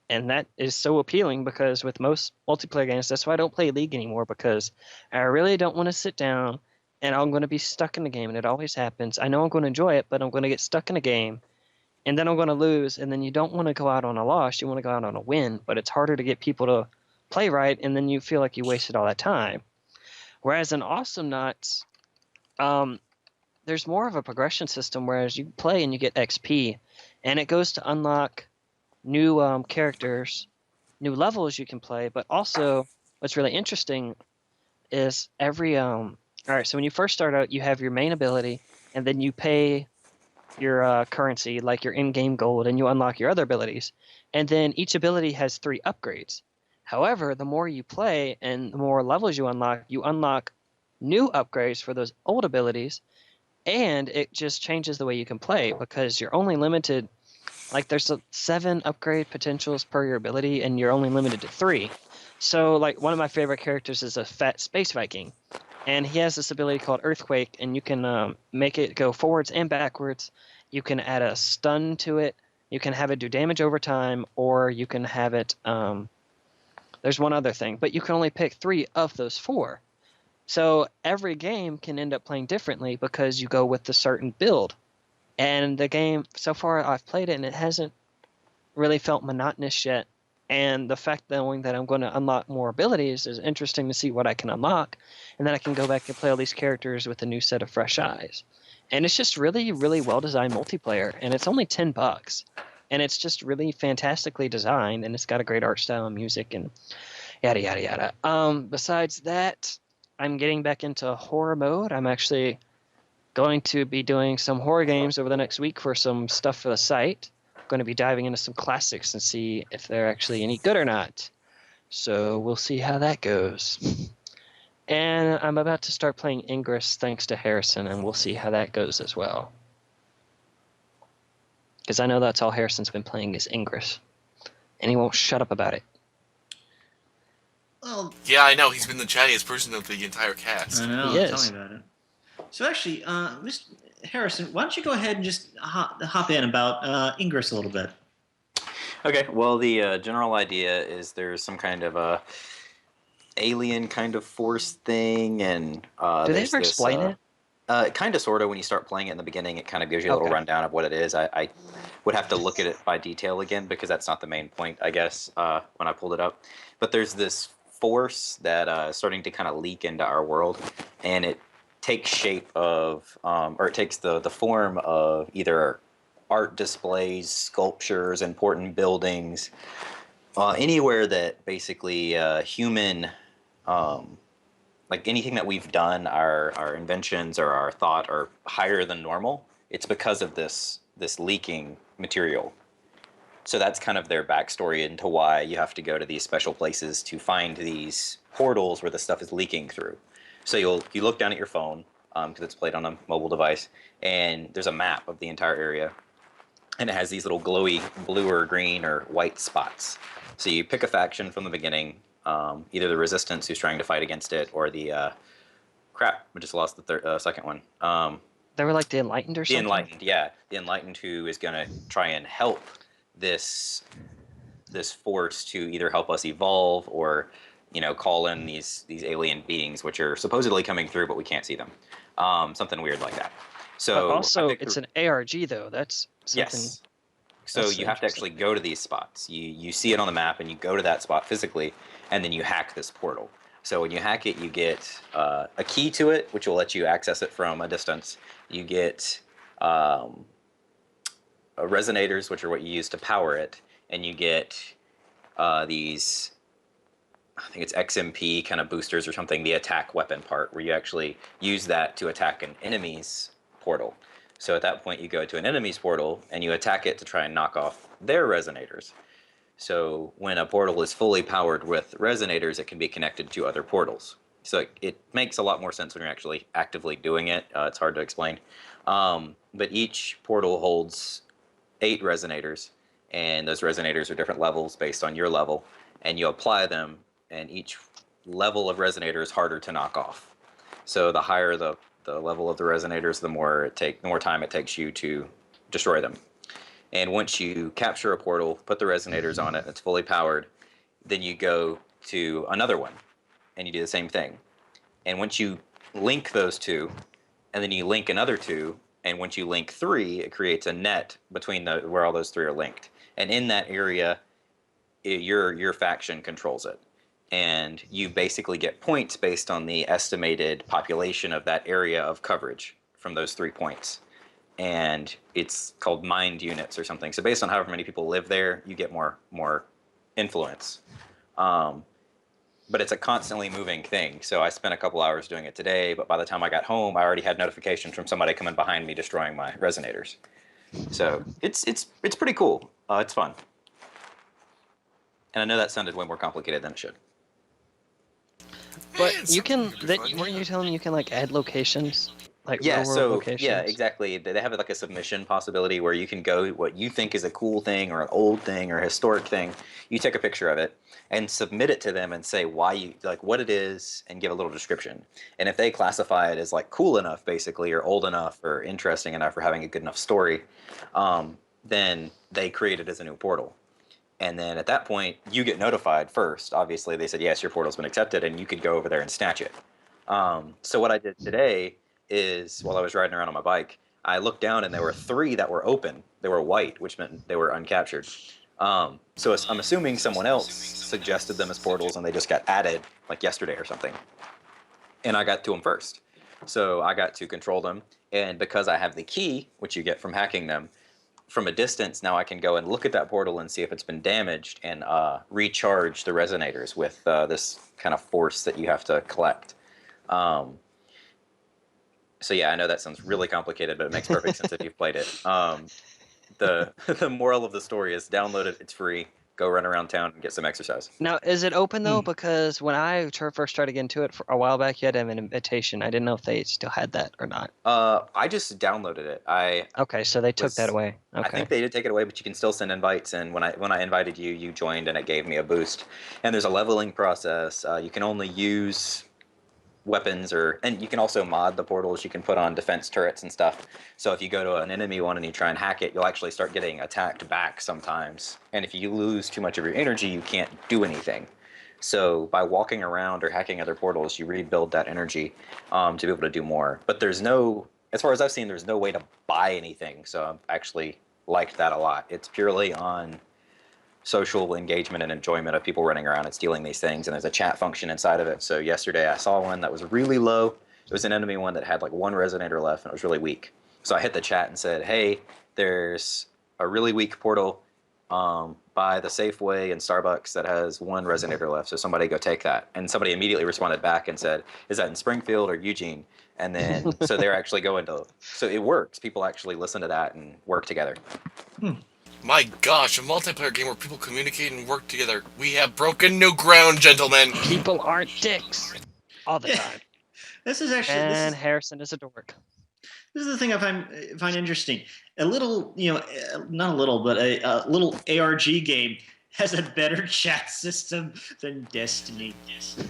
And that is so appealing because with most multiplayer games, that's why I don't play League anymore, because I really don't want to sit down and I'm going to be stuck in the game, and it always happens. I know I'm going to enjoy it, but I'm going to get stuck in a game, and then I'm going to lose, and then you don't want to go out on a loss, you want to go out on a win, but it's harder to get people to play right, and then you feel like you wasted all that time. Whereas in Awesome Knots, there's more of a progression system, whereas you play and you get XP, and it goes to unlock new characters, new levels you can play, but also what's really interesting is every all right, so when you first start out, you have your main ability, and then you pay your currency, like your in-game gold, and you unlock your other abilities. And then each ability has 3 upgrades. However, the more you play and the more levels you unlock new upgrades for those old abilities, and it just changes the way you can play because you're only limited. Like there's 7 upgrade potentials per your ability, and you're only limited to 3. So like one of my favorite characters is a fat space Viking, and he has this ability called Earthquake, and you can make it go forwards and backwards. You can add a stun to it. You can have it do damage over time, or you can have it. There's one other thing, but you can only pick 3 of those 4. So every game can end up playing differently because you go with the certain build. And the game, so far I've played it, and it hasn't really felt monotonous yet. And the fact knowing that I'm going to unlock more abilities is interesting to see what I can unlock. And then I can go back and play all these characters with a new set of fresh eyes. And it's just really, really well-designed multiplayer. And it's only $10. And it's just really fantastically designed. And it's got a great art style and music and yada, yada, yada. Besides that, I'm getting back into horror mode. I'm actually going to be doing some horror games over the next week for some stuff for the site. I'm going to be diving into some classics and see if they're actually any good or not. So we'll see how that goes. And I'm about to start playing Ingress thanks to Harrison, and we'll see how that goes as well. Because I know that's all Harrison's been playing is Ingress. And he won't shut up about it. Well, Yeah, I know. He's been the chattiest person of the entire cast. I know. He Tell is. me about it. So actually, Mr. Harrison, why don't you go ahead and just hop in about Ingress a little bit? Okay, well, the general idea is there's some kind of a alien kind of force thing, and Do they there's ever this, explain it? kind of, sort of, when you start playing it in the beginning, it kind of gives you a little Okay. rundown of what it is. I would have to look at it by detail again because that's not the main point, I guess, when I pulled it up. But there's this force that is starting to kind of leak into our world, and it takes shape of, or it takes the form of either art displays, sculptures, important buildings, anywhere that basically human, like anything that we've done, our inventions or our thought are higher than normal. It's because of this leaking material. So that's kind of their backstory into why you have to go to these special places to find these portals where the stuff is leaking through. So you look down at your phone, because it's played on a mobile device, and there's a map of the entire area, and it has these little glowy blue or green or white spots. So you pick a faction from the beginning, either the Resistance who's trying to fight against it, or the crap. We just lost the second one. They were like the Enlightened or The something? Enlightened, yeah, the Enlightened who is going to try and help this force to either help us evolve or call in these alien beings which are supposedly coming through, but we can't see them. Something weird like that. So But also, I picked it's an ARG, though. That's something. Yes. So That's you have to interesting. actually go to these spots. You see it on the map, and you go to that spot physically, and then you hack this portal. So when you hack it, you get a key to it, which will let you access it from a distance. You get resonators, which are what you use to power it, and you get these, I think it's XMP kind of boosters or something, the attack weapon part, where you actually use that to attack an enemy's portal. So at that point, you go to an enemy's portal and you attack it to try and knock off their resonators. So when a portal is fully powered with resonators, it can be connected to other portals. So it makes a lot more sense when you're actually actively doing it. It's hard to explain. But each portal holds 8 resonators, and those resonators are different levels based on your level, and you apply them, and each level of resonator is harder to knock off. So the higher the level of the resonators, the more time it takes you to destroy them. And once you capture a portal, put the resonators on it, it's fully powered, then you go to another one, and you do the same thing. And once you link those two, and then you link another two, and once you link 3, it creates a net between where all those 3 are linked. And in that area, your faction controls it. And you basically get points based on the estimated population of that area of coverage from those 3 points. And it's called mind units or something. So based on however many people live there, you get more influence. but it's a constantly moving thing. So I spent a couple hours doing it today, but by the time I got home, I already had notifications from somebody coming behind me destroying my resonators. So it's pretty cool. It's fun, and I know that sounded way more complicated than it should. But It's you can. something pretty fun, Weren't yeah. you telling me you can like add locations, like Yeah, real world so locations? yeah, exactly. They have like a submission possibility where you can go what you think is a cool thing or an old thing or a historic thing. You take a picture of it and submit it to them and say why you like what it is and give a little description. And if they classify it as like cool enough, basically, or old enough or interesting enough or having a good enough story, then they create it as a new portal. And then at that point, you get notified first. Obviously, they said, yes, your portal's been accepted, and you could go over there and snatch it. So what I did today is, while I was riding around on my bike, I looked down and there were 3 that were open. They were white, which meant they were uncaptured. So I'm assuming someone else suggested them as portals, and they just got added like yesterday or something. And I got to them first. So I got to control them. And because I have the key, which you get from hacking them, from a distance, now I can go and look at that portal and see if it's been damaged and recharge the resonators with this kind of force that you have to collect. So yeah, I know that sounds really complicated, but it makes perfect sense if you've played it. The the moral of the story is download it. It's free. Go run around town and get some exercise. Now, is it open though? Because when I first tried to get into it for a while back, you had to have an invitation. I didn't know if they still had that or not. I just downloaded it. Okay, so they took that away. I Okay. think they did take it away, but you can still send invites. And when I invited you, you joined, and it gave me a boost. And there's a leveling process. You can only use weapons, and you can also mod the portals. You can put on defense turrets and stuff. So if you go to an enemy one and you try and hack it, you'll actually start getting attacked back sometimes. And if you lose too much of your energy, you can't do anything. So by walking around or hacking other portals, you rebuild that energy to be able to do more. But there's no, as far as I've seen, there's no way to buy anything. So I've actually liked that a lot. It's purely on social engagement and enjoyment of people running around and stealing these things. And there's a chat function inside of it. So yesterday I saw one that was really low. It was an enemy one that had like 1 resonator left, and it was really weak. So I hit the chat and said, hey, there's a really weak portal by the Safeway and Starbucks that has 1 resonator left. So somebody go take that. And somebody immediately responded back and said, is that in Springfield or Eugene? And then, so they're actually going to, so it works. People actually listen to that and work together. My gosh, a multiplayer game where people communicate and work together. We have broken new ground, gentlemen. People aren't dicks all the time. This is actually And Harrison is a dork. this is the thing I find interesting. A little, not a little, but a little ARG game has a better chat system than Destiny.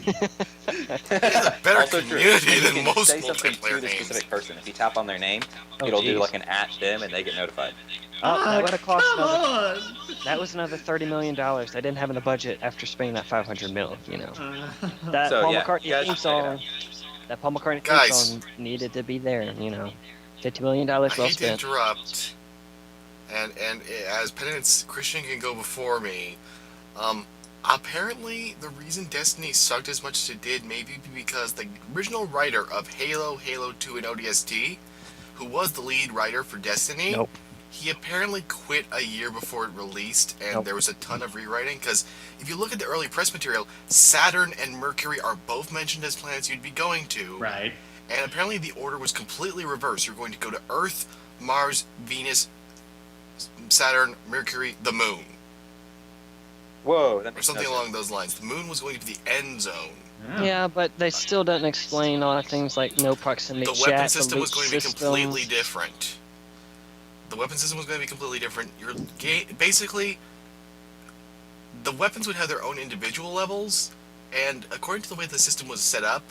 It has a better Also true. community You than can most say something to multiplayer the games. specific person. If you tap on their name, Oh, it'll do geez. like an at them, and they get notified. Oh, that would have cost come another. on! That was another $30 million. I didn't have in the budget after spending that 500 mil. That So, Paul yeah, McCartney you guys theme should check it song. That Paul McCartney Guys. theme song needed to be there. $50 million I well hate to spent. interrupt, and as penitence, Christian can go before me. Apparently, the reason Destiny sucked as much as it did may be because the original writer of Halo, Halo 2, and ODST, who was the lead writer for Destiny, Nope. he apparently quit a year before it released, and Nope. there was a ton of rewriting. Because if you look at the early press material, Saturn and Mercury are both mentioned as planets you'd be going to. Right. And apparently the order was completely reversed. You're going to go to Earth, Mars, Venus, Saturn, Mercury, the Moon. Whoa, that Or makes something no along sense. those lines. The Moon was going to be the end zone. Yeah, but they still don't explain a lot of things like no proximity The chat. weapon system was loot going to be completely systems. different. The weapon system was going to be completely different. Basically, the weapons would have their own individual levels, and according to the way the system was set up,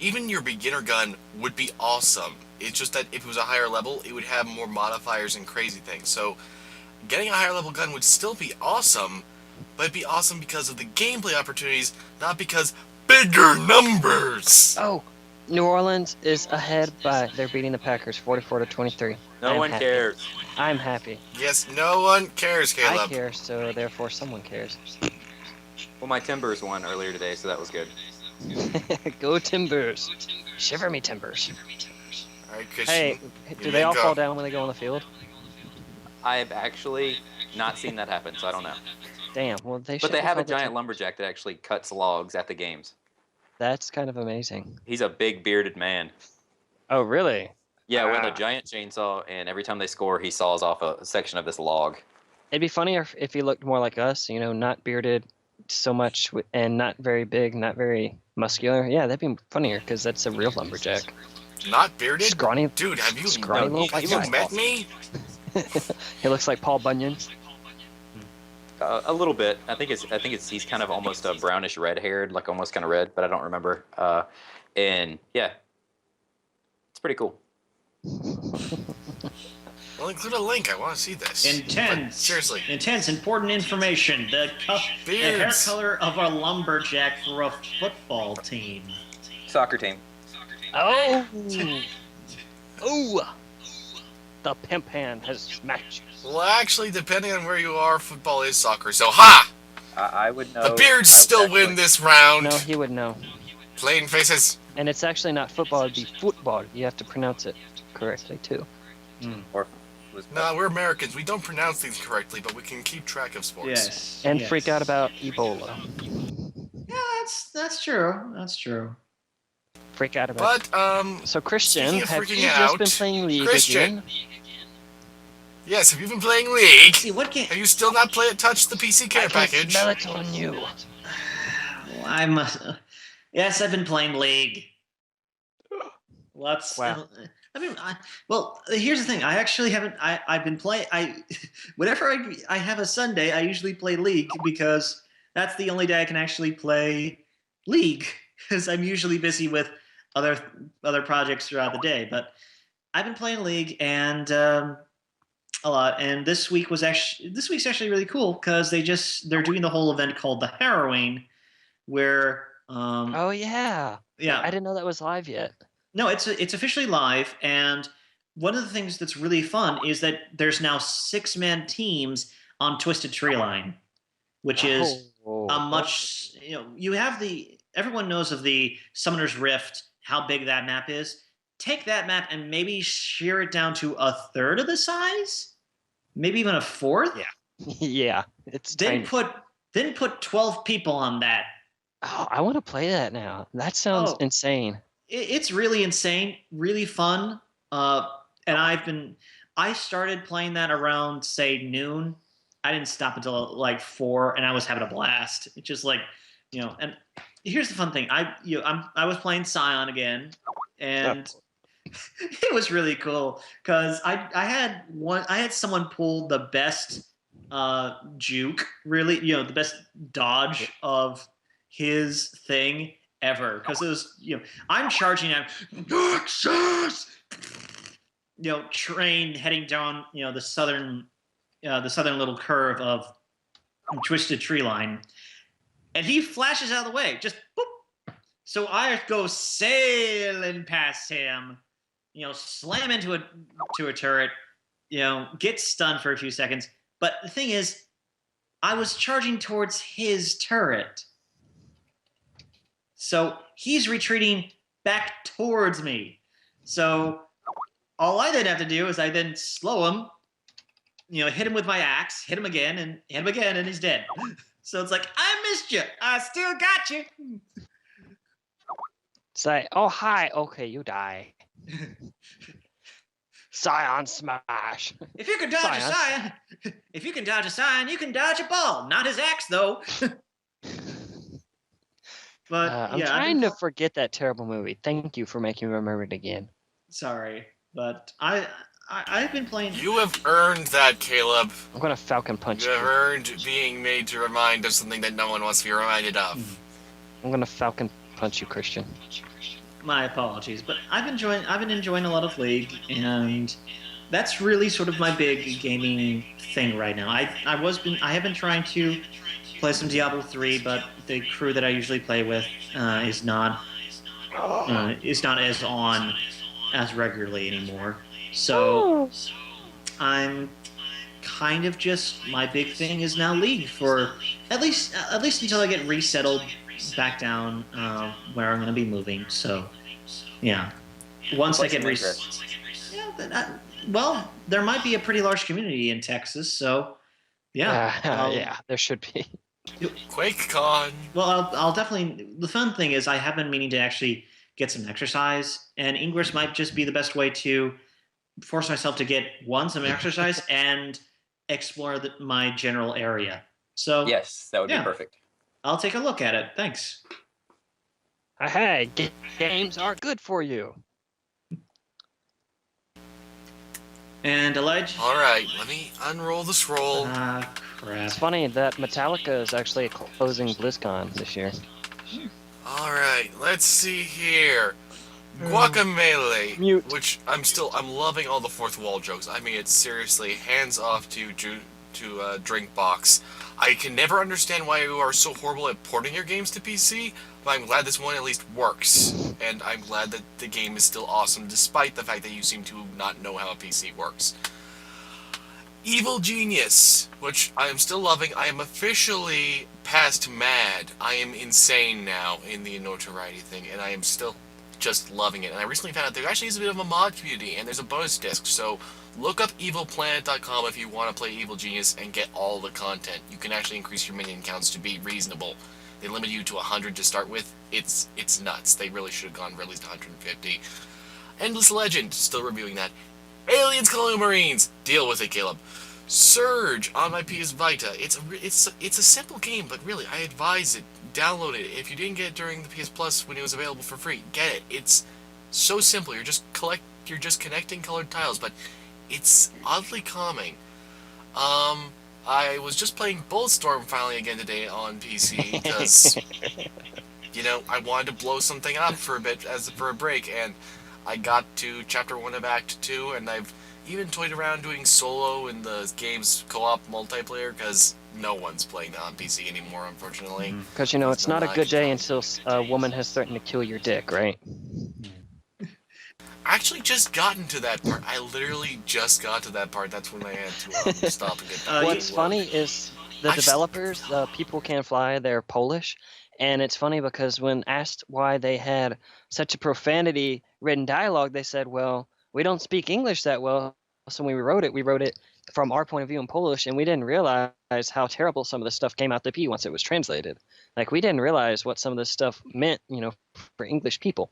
even your beginner gun would be awesome. It's just that if it was a higher level, it would have more modifiers and crazy things. So, getting a higher level gun would still be awesome, but it'd be awesome because of the gameplay opportunities, not because bigger numbers. Oh, New Orleans is ahead by they're beating the Packers 44-23. No one cares. I'm happy. Yes, no one cares, Caleb. I care, so therefore someone cares. Well, my Timbers won earlier today, so that was good. Go Timbers. Shiver me Timbers. All right, Christian. Hey, do you they may all go. fall down when they go on the field? I've actually not seen that happen, so I don't know. Damn. Well, they But should they be have a called the giant Temp- lumberjack that actually cuts logs at the games. That's kind of amazing. He's a big bearded man. Oh, really? Yeah, with a Ah. giant chainsaw, and every time they score, he saws off a section of this log. It'd be funnier if he looked more like us, not bearded so much and not very big, not very muscular. Yeah, that'd be funnier because that's a real lumberjack. Not bearded? Scrawny. Dude, have you, Scrawny little white have guy. you met me? He looks like Paul Bunyan. A little bit. I think he's kind of almost a brownish red haired, like almost kind of red, but I don't remember. And yeah, it's pretty cool. Well, include a link. I want to see this. Intense. But seriously. Intense, important information. The hair Beards. color of a lumberjack for a football team. Soccer team. Oh! Oh! The pimp hand has smacked you. Well, actually, depending on where you are, football is soccer. So, ha! I would know. The Beards still win this round. No, he would know. Plain faces. And it's actually not football, it'd be football. You have to pronounce it correctly, too. Or No, we're Americans. We don't pronounce things correctly, but we can keep track of sports. Yes. And yes. freak out about Ebola. Yeah, that's true. That's true. Freak out about But, So, Christian, speaking of have freaking you just out, been playing League Christian. again? yes, have you been playing League? See, what game? Have you still not touched the PC care I can package? smell it on you. I must. Yes, I've been playing League. Let's. Wow. Well, here's the thing. I actually haven't. I've been playing. Whenever I have a Sunday, I usually play League because that's the only day I can actually play League because I'm usually busy with other projects throughout the day. But I've been playing League and a lot. And this week's actually really cool because they're doing the whole event called the Harrowing, where Oh, yeah. yeah. I didn't know that was live yet. No, it's officially live, and one of the things that's really fun is that there's now 6-man teams on Twisted Treeline, which is a much you have everyone knows of the Summoner's Rift, how big that map is. Take that map and maybe shear it down to a third of the size, maybe even a fourth. Yeah. Yeah, it's Then tiny. put 12 people on that. Oh, I want to play that now. That sounds insane. It's really insane, really fun. And I started playing that around, say, noon. I didn't stop until like 4, and I was having a blast. It's just like, and here's the fun thing. I was playing Scion again, and it was really cool because I had someone pull the best juke, really, the best dodge of his thing ever, because it was I'm charging at Nexus, train heading down the southern little curve of Twisted Treeline, and he flashes out of the way, just boop. So I go sailing past him, slam into a turret, get stunned for a few seconds. But the thing is, I was charging towards his turret. So he's retreating back towards me. So all I then have to do is I then slow him, hit him with my axe, hit him again, and he's dead. So it's like, I missed you. I still got you. Say, oh, hi. Okay, you die. Scion smash. If you can dodge a Scion, you can dodge a ball. Not his axe, though. But I'm trying to forget that terrible movie. Thank you for making me remember it again. Sorry, but I've been playing. You have earned that, Caleb. I'm gonna Falcon Punch You you. have earned being made to remind of something that no one wants to be reminded of. I'm gonna Falcon Punch you, Christian. My apologies, but I've been enjoying a lot of League, and that's really sort of my big gaming thing right now. I have been trying to play some Diablo 3, but the crew that I usually play with is not as on as regularly anymore. So I'm kind of just, my big thing is now League for at least until I get resettled back down where I'm going to be moving. So yeah, once I get well, there might be a pretty large community in Texas, so Yeah. Yeah, there should be. QuakeCon. Well, I'll definitely. The fun thing is, I have been meaning to actually get some exercise, and Ingress might just be the best way to force myself to get some exercise and explore my general area. So Yes, that would be yeah, perfect. I'll take a look at it. Thanks. Hey, games are good for you. And Elijah. All right, let me unroll the scroll. Ah, crap. It's funny that Metallica is actually closing BlizzCon this year. All right, let's see here. Guacamelee, Mute. which I'm loving all the fourth wall jokes. I mean, it's seriously hands off to drink box. I can never understand why you are so horrible at porting your games to PC, but I'm glad this one at least works, and I'm glad that the game is still awesome despite the fact that you seem to not know how a PC works. Evil Genius, which I am still loving. I am officially past mad. I am insane now in the notoriety thing, and I am still just loving it. And I recently found out there actually is a bit of a mod community, and there's a bonus disc, so look up evilplanet.com if you want to play Evil Genius and get all the content. You can actually increase your minion counts to be reasonable. They limit you to 100 to start with. It's nuts. They really should have gone for at least 150. Endless Legend, still reviewing that. Aliens Colonial Marines, deal with it, Caleb. Surge on my PS Vita. It's a simple game, but really, I advise it. Download it. If you didn't get it during the PS Plus when it was available for free, get it. It's so simple. You're just connecting colored tiles, but it's oddly calming. I was just playing Bulletstorm finally again today on PC because I wanted to blow something up for a bit for a break, and I got to Chapter 1 of Act 2, and I've even toyed around doing solo in the game's co-op multiplayer, because no one's playing that on PC anymore, unfortunately. Because, it's not a good day until a woman has threatened to kill your dick, right? I actually just gotten to that part. I literally just got to that part. That's when I had to stop and get back. What's funny is the developers, People Can Fly, they're Polish. And it's funny because when asked why they had such a profanity-ridden dialogue, they said, well, we don't speak English that well, so when we wrote it from our point of view in Polish, and we didn't realize how terrible some of the stuff came out to be once it was translated. Like, we didn't realize what some of this stuff meant, for English people.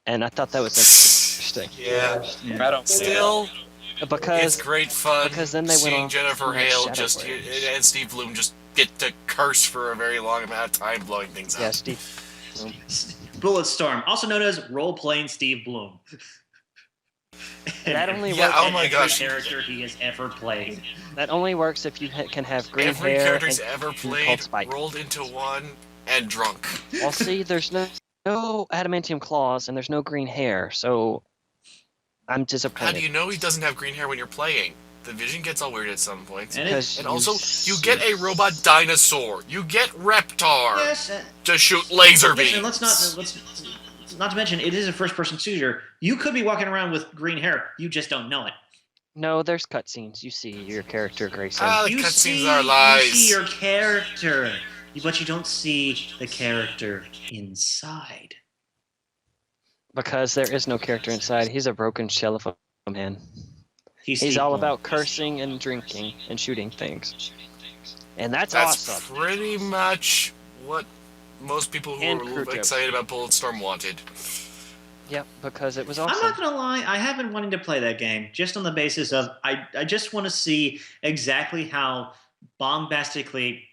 And I thought that was interesting. Yeah. I don't Still, because it's great fun because then they went seeing off Jennifer to Hale Shadow Warriors. and Steve Bloom just get to curse for a very long amount of time blowing things up. Yeah, Steve. Bulletstorm, also known as role-playing Steve Bloom. That only Yeah, works. oh my gosh. Every character he has ever played. That only works if you can have green Every hair character he's and ever called played Spike. rolled into one and drunk. Well, see, there's no adamantium claws and there's no green hair, so I'm disappointed. How do you know he doesn't have green hair when you're playing? The vision gets all weird at some points. Because And also, you get a robot dinosaur. You get Reptar Yes, to shoot laser yes, beams. and let's not to mention it is a first-person shooter. You could be walking around with green hair. You just don't know it. No, there's cutscenes. You see your character, Grayson. The You cutscenes see, are lies. You see your character, but you don't see the character inside. Because there is no character inside. He's a broken shell of a man. He's Steve all Bloom. about cursing and drinking and shooting things. And that's That's awesome. pretty much what most people who And were crew jokes. excited about Bulletstorm wanted. Yep, because it was I'm awesome. not gonna lie, I have been wanting to play that game just on the basis of I just want to see exactly how bombastically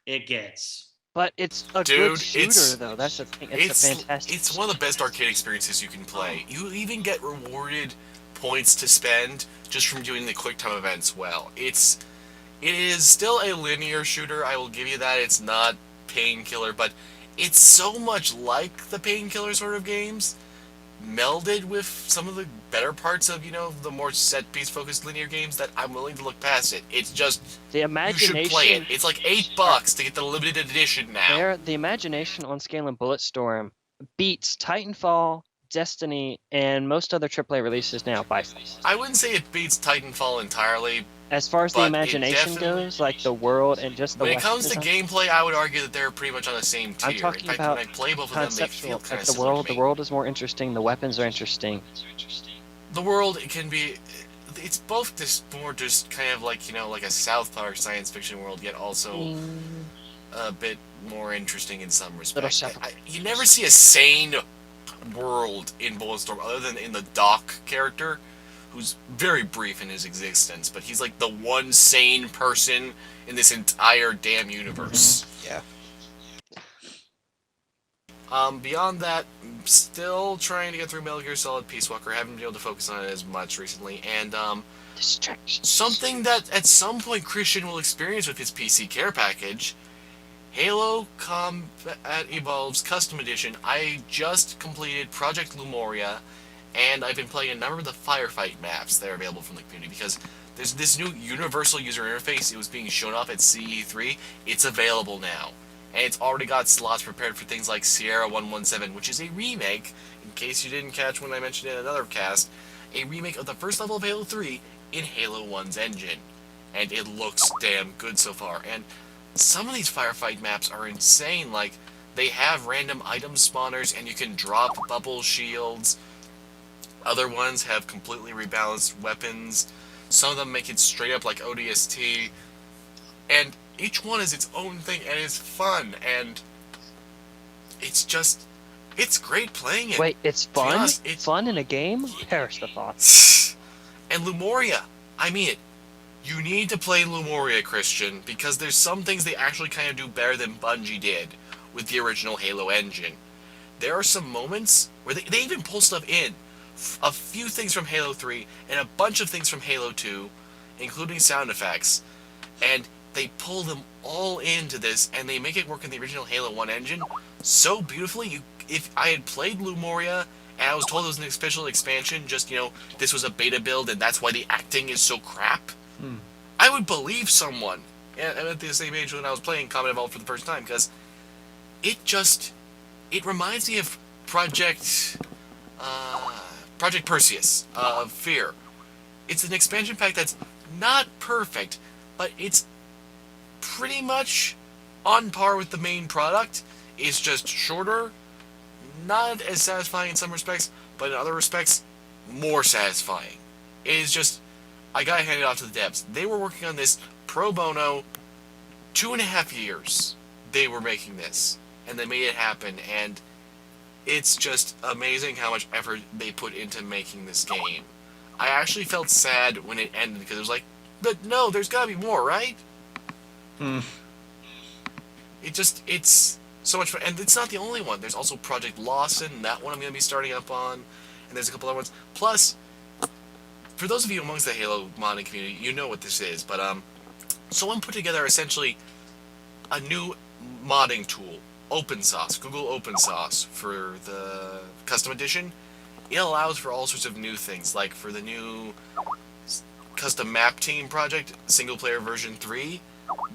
it gets. But it's a Dude, good shooter, though. That's the thing. It's a fantastic. It's one of the best arcade experiences you can play. You even get rewarded points to spend just from doing the quick time events well. It is still a linear shooter, I will give you that. It's not Painkiller, but it's so much like the Painkiller sort of games, melded with some of the better parts of, the more set-piece focused linear games, that I'm willing to look past it. It's just, The you imagination. should play it. It's like $8 to get the limited edition now. The imagination on scale in Bulletstorm beats Titanfall, Destiny, and most other AAA releases now by far. I wouldn't say it beats Titanfall entirely. As far as the But it imagination definitely- goes, like the world and just the When it weapon comes to design, gameplay, I would argue that they're pretty much on the same tier. I'm talking In fact, about when I play both of them, they conceptual. feel kind Like of the world is more interesting. The weapons are interesting. The world, it can be... it's both just more just kind of like like a South Park science fiction world, yet also a bit more interesting in some Little respects. separate. You never see a sane world in Bulletstorm other than in the Doc character, who's very brief in his existence, but he's like the one sane person in this entire damn universe. Yeah. Beyond that, I'm still trying to get through Metal Gear Solid Peace Walker. Haven't been able to focus on it as much recently, and Distractions. something that at some point Christian will experience with his PC care package, Halo Combat Evolves Custom Edition. I just completed Project Lumoria, and I've been playing a number of the firefight maps that are available from the community, because there's this new universal user interface. It was being shown off at CE3. It's available now, and it's already got slots prepared for things like Sierra 117, which is a remake, in case you didn't catch when I mentioned it in another cast, a remake of the first level of Halo 3 in Halo 1's engine. And it looks damn good so far. And some of these firefight maps are insane. Like, they have random item spawners, and you can drop bubble shields. Other ones have completely rebalanced weapons. Some of them make it straight up like ODST. And each one is its own thing, and it's fun. And it's just... it's great playing it. Wait, it's To be fun? honest, it's... Fun in a game? Perish the thought. And Lumoria, I mean it. You need to play Lumoria, Christian, because there's some things they actually kind of do better than Bungie did with the original Halo engine. There are some moments where they even pull stuff in. A few things from Halo 3 and a bunch of things from Halo 2, including sound effects. And they pull them all into this, and they make it work in the original Halo 1 engine so beautifully. If I had played Lumoria and I was told it was an special expansion, just, this was a beta build and that's why the acting is so crap, I would believe someone. And at the same age when I was playing Combat Evolved for the first time, because it reminds me of Project Perseus of Fear. It's an expansion pack that's not perfect, but it's pretty much on par with the main product. It's just shorter, not as satisfying in some respects, but in other respects, more satisfying. It is just, I gotta hand it off to the devs. They were working on this pro bono 2.5 years. They were making this, and they made it happen, and it's just amazing how much effort they put into making this game. I actually felt sad when it ended, because it was like, but no, there's gotta be more, right? It's so much fun, and it's not the only one. There's also Project Lawson, that one I'm gonna be starting up on, and there's a couple other ones. Plus, for those of you amongst the Halo modding community, you know what this is, but someone put together essentially a new modding tool, open source, Google Open Source, for the custom edition. It allows for all sorts of new things, like for the new custom map team project, single player version 3,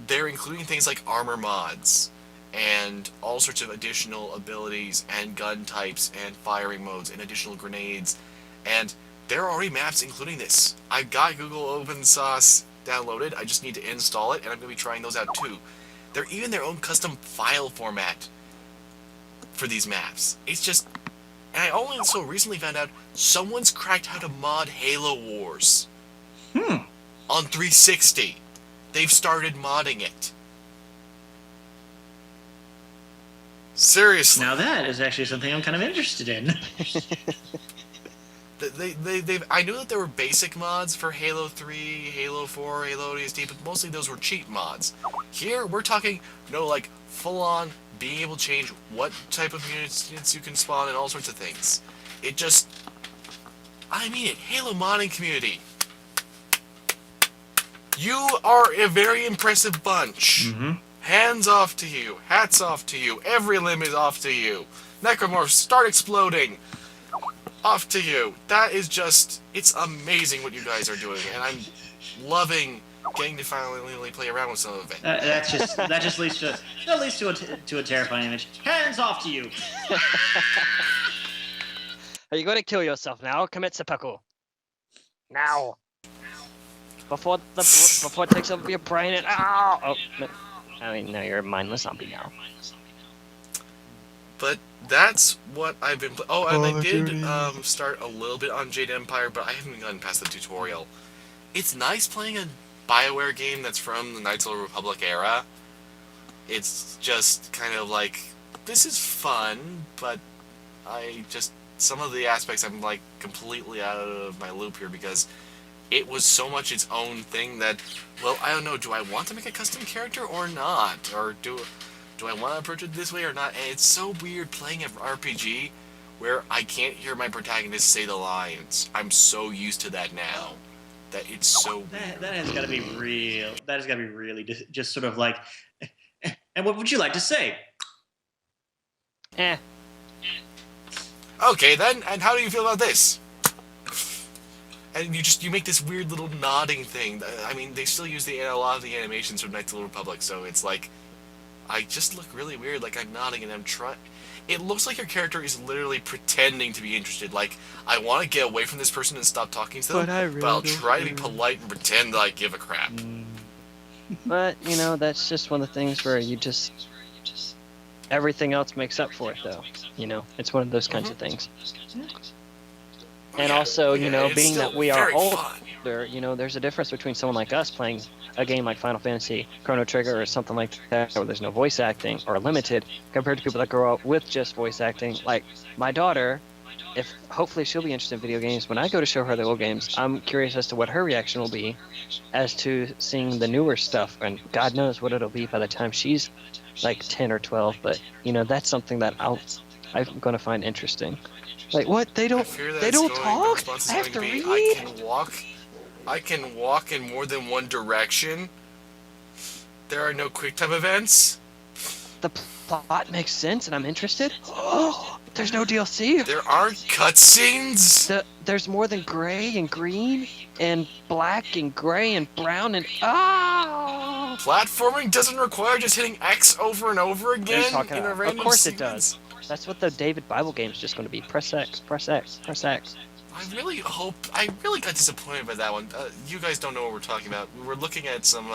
they're including things like armor mods, and all sorts of additional abilities, and gun types, and firing modes, and additional grenades, and there are already maps including this. I've got Google Open Source downloaded, I just need to install it, and I'm going to be trying those out too. They're even their own custom file format for these maps. It's just... and I only so recently found out someone's cracked how to mod Halo Wars. On 360. They've started modding it. Seriously. Now that is actually something I'm kind of interested in. I knew that there were basic mods for Halo 3, Halo 4, Halo ODST, but mostly those were cheat mods. Here, we're talking, like, full-on, being able to change what type of units you can spawn and all sorts of things. It just... I mean it, Halo modding community. You are a very impressive bunch. Hands off to you. Hats off to you. Every limb is off to you. Necromorphs, start exploding. Off to you. That is just... it's amazing what you guys are doing, and I'm loving getting to finally play around with some of it. That just leads to a terrifying image. Hands off to you. Are you going to kill yourself now? Commit seppuku. Now. Before it takes over your brain and... oh, no. I mean, no, you're a mindless zombie now. But that's what I've been. Oh, and I did start a little bit on Jade Empire, but I haven't gotten past the tutorial. It's nice playing a BioWare game that's from the Knights of the Republic era. It's just kind of like, this is fun, but some of the aspects I'm like completely out of my loop here because it was so much its own thing that, well, I don't know, do I want to make a custom character or not? Or do I want to approach it this way or not? And it's so weird playing an RPG where I can't hear my protagonist say the lines. I'm so used to that now that it's so weird. That has got to be real. That has got to be really just sort of like, and what would you like to say? Eh. Okay then, and how do you feel about this? And you make this weird little nodding thing. I mean, they still use a lot of the animations from Knights of the Republic, so it's like, I just look really weird, like I'm nodding and I'm trying. It looks like your character is literally pretending to be interested. Like, I want to get away from this person and stop talking to them, but I'll try to be polite and pretend that I give a crap. But, you know, that's just one of the things where you just... Everything else makes up for it, though. You know, it's one of those kinds of things. And also, you know, being that we are older, you know, there's a difference between someone like us playing a game like Final Fantasy, Chrono Trigger, or something like that, where there's no voice acting, or limited, compared to people that grow up with just voice acting. Like, my daughter, hopefully she'll be interested in video games, when I go to show her the old games, I'm curious as to what her reaction will be as to seeing the newer stuff, and God knows what it'll be by the time she's like 10 or 12, but, you know, that's something that I'm going to find interesting. Like, what? They don't talk? I have to read? I can walk in more than one direction. There are no QuickTime events. The plot makes sense and I'm interested. Oh, there's no DLC. There aren't cutscenes. There's more than gray and green and black and gray and brown and oh. Platforming doesn't require just hitting X over and over again in a random Of course sequence. It does. That's what the David Bible game is just going to be. Press X, press X, press X. I really got disappointed by that one. You guys don't know what we're talking about. We were looking at some,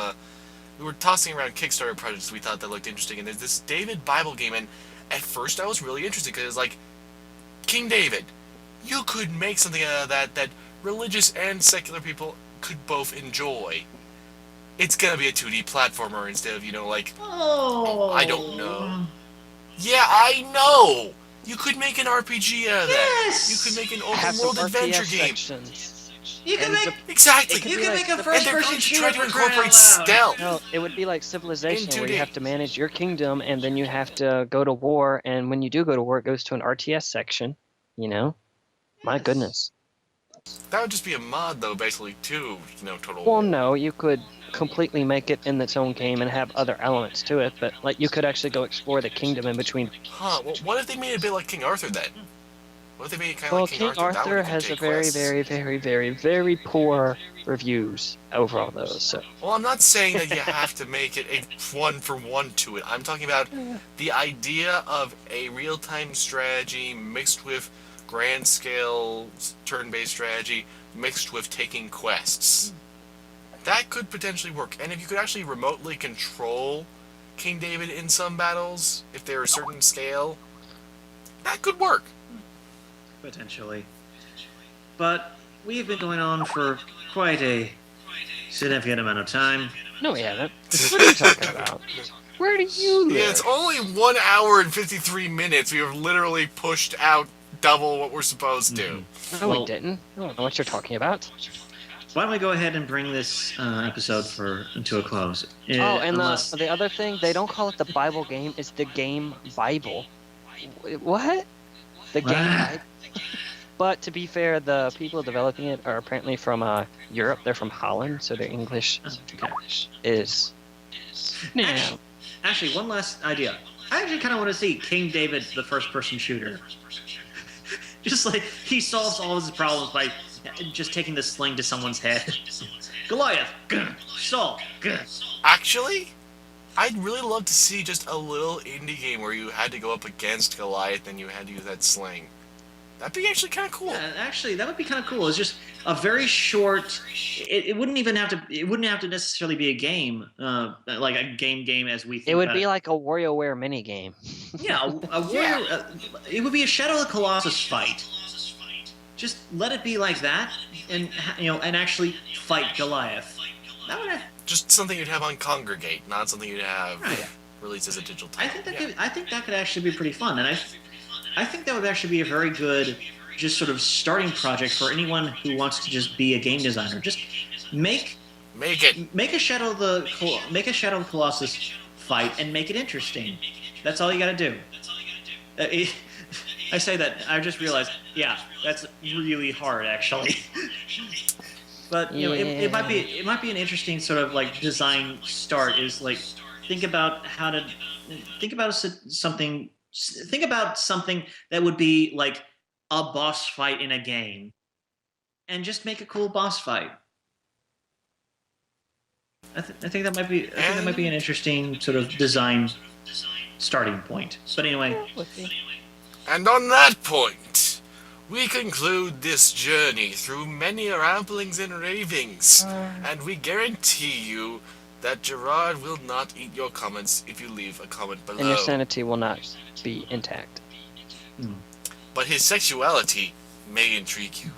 we were tossing around Kickstarter projects we thought that looked interesting, and there's this David Bible game, and at first I was really interested, because it was like, King David, you could make something out of that religious and secular people could both enjoy. It's gonna be a 2D platformer instead of, you know, like, I don't know. Yeah, I know! You could make an RPG out of that. Yes! You could make an open world adventure game. You can make Exactly. You can make a And first they're person going to shooter try to for crying incorporate out loud. stealth. No, it would be like Civilization, In where you 2D. have to manage your kingdom, and then you have to go to war, and when you do go to war, it goes to an RTS section, you know? My goodness. That would just be a mod, though, basically, too. You know, Total Well, War. no, you could completely make it in its own game and have other elements to it, but like you could actually go explore the kingdom in between. Huh, well, what if they made it a bit like King Arthur, then? What if they made it kind of Well, like King Arthur? That Arthur would has a take very, quests. very, very, very, very poor reviews over all those. So Well, I'm not saying that you have to make it a one-for-one to it. I'm talking about the idea of a real-time strategy mixed with grand-scale turn-based strategy mixed with taking quests. That could potentially work. And if you could actually remotely control King David in some battles, if they're a certain scale, that could work. Potentially. But we've been going on for quite a significant amount of time. no, we haven't. What are you talking about? Where do you live? Yeah, it's only 1 hour and 53 minutes. We have literally pushed out double what we're supposed to. No, Well- we didn't. I don't know what you're talking about. Why don't we go ahead and bring this episode to a close? Oh, and Unless- the other thing, they don't call it the Bible game, it's the game Bible. What? The game Bible? But to be fair, the people developing it are apparently from Europe. They're from Holland, so their English Okay. is... No. Actually, one last idea. I actually kind of want to see King David, the first-person shooter. Just like he solves all of his problems by just taking the sling to someone's head. Goliath, Saul. Actually, I'd really love to see just a little indie game where you had to go up against Goliath and you had to use that sling. That'd be actually kind of cool. Yeah, actually, that would be kind of cool. It's just a very short. It wouldn't even have to. It wouldn't have to necessarily be a game, like a game as we think. It would about be like a WarioWare mini game. yeah, a warrior. It would be a Shadow of the Colossus fight. Just let it be like that, and and actually fight Goliath. That would. Just something you'd have on Congregate, not something you'd have Right. released as a digital I title. think that I think that could actually be pretty fun, and I think that would actually be a very good, just sort of starting project for anyone who wants to just be a game designer. Just make a Shadow of the Colossus fight and make it interesting. That's all you got to do. I say that I just realized, yeah, that's really hard actually. But it might be an interesting sort of like design start. Is like think about something that would be like a boss fight in a game, and just make a cool boss fight. I think that might be an interesting sort of design starting point. But anyway, And on that point, we conclude this journey through many ramblings and ravings, and we guarantee you that Gerard will not eat your comments if you leave a comment below. And your sanity will not be intact. But his sexuality may intrigue you.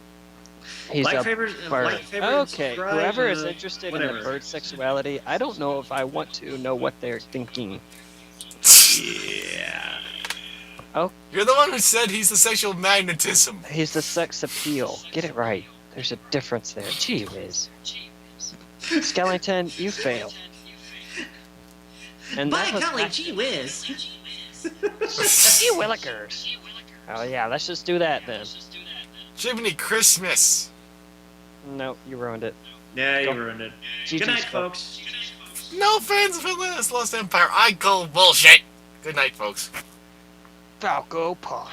He's like a favors, bird. like favorite, Okay, subscribe, whoever is interested in whatever. the bird sexuality, I don't know if I want to know what they're thinking. Yeah. You're the one who said he's the sexual magnetism. He's the sex appeal. Get it right. There's a difference there. Gee whiz. Skellington, you failed. And By that was golly, actually- gee whiz. Gee willikers. Oh yeah, let's just do that then. Jiminy Christmas. No, you ruined it. Yeah, you Go. ruined it. GG's, Good night, folks. folks. No fans of Atlantis Lost Empire. I call bullshit. Good night, folks. Falco Pie.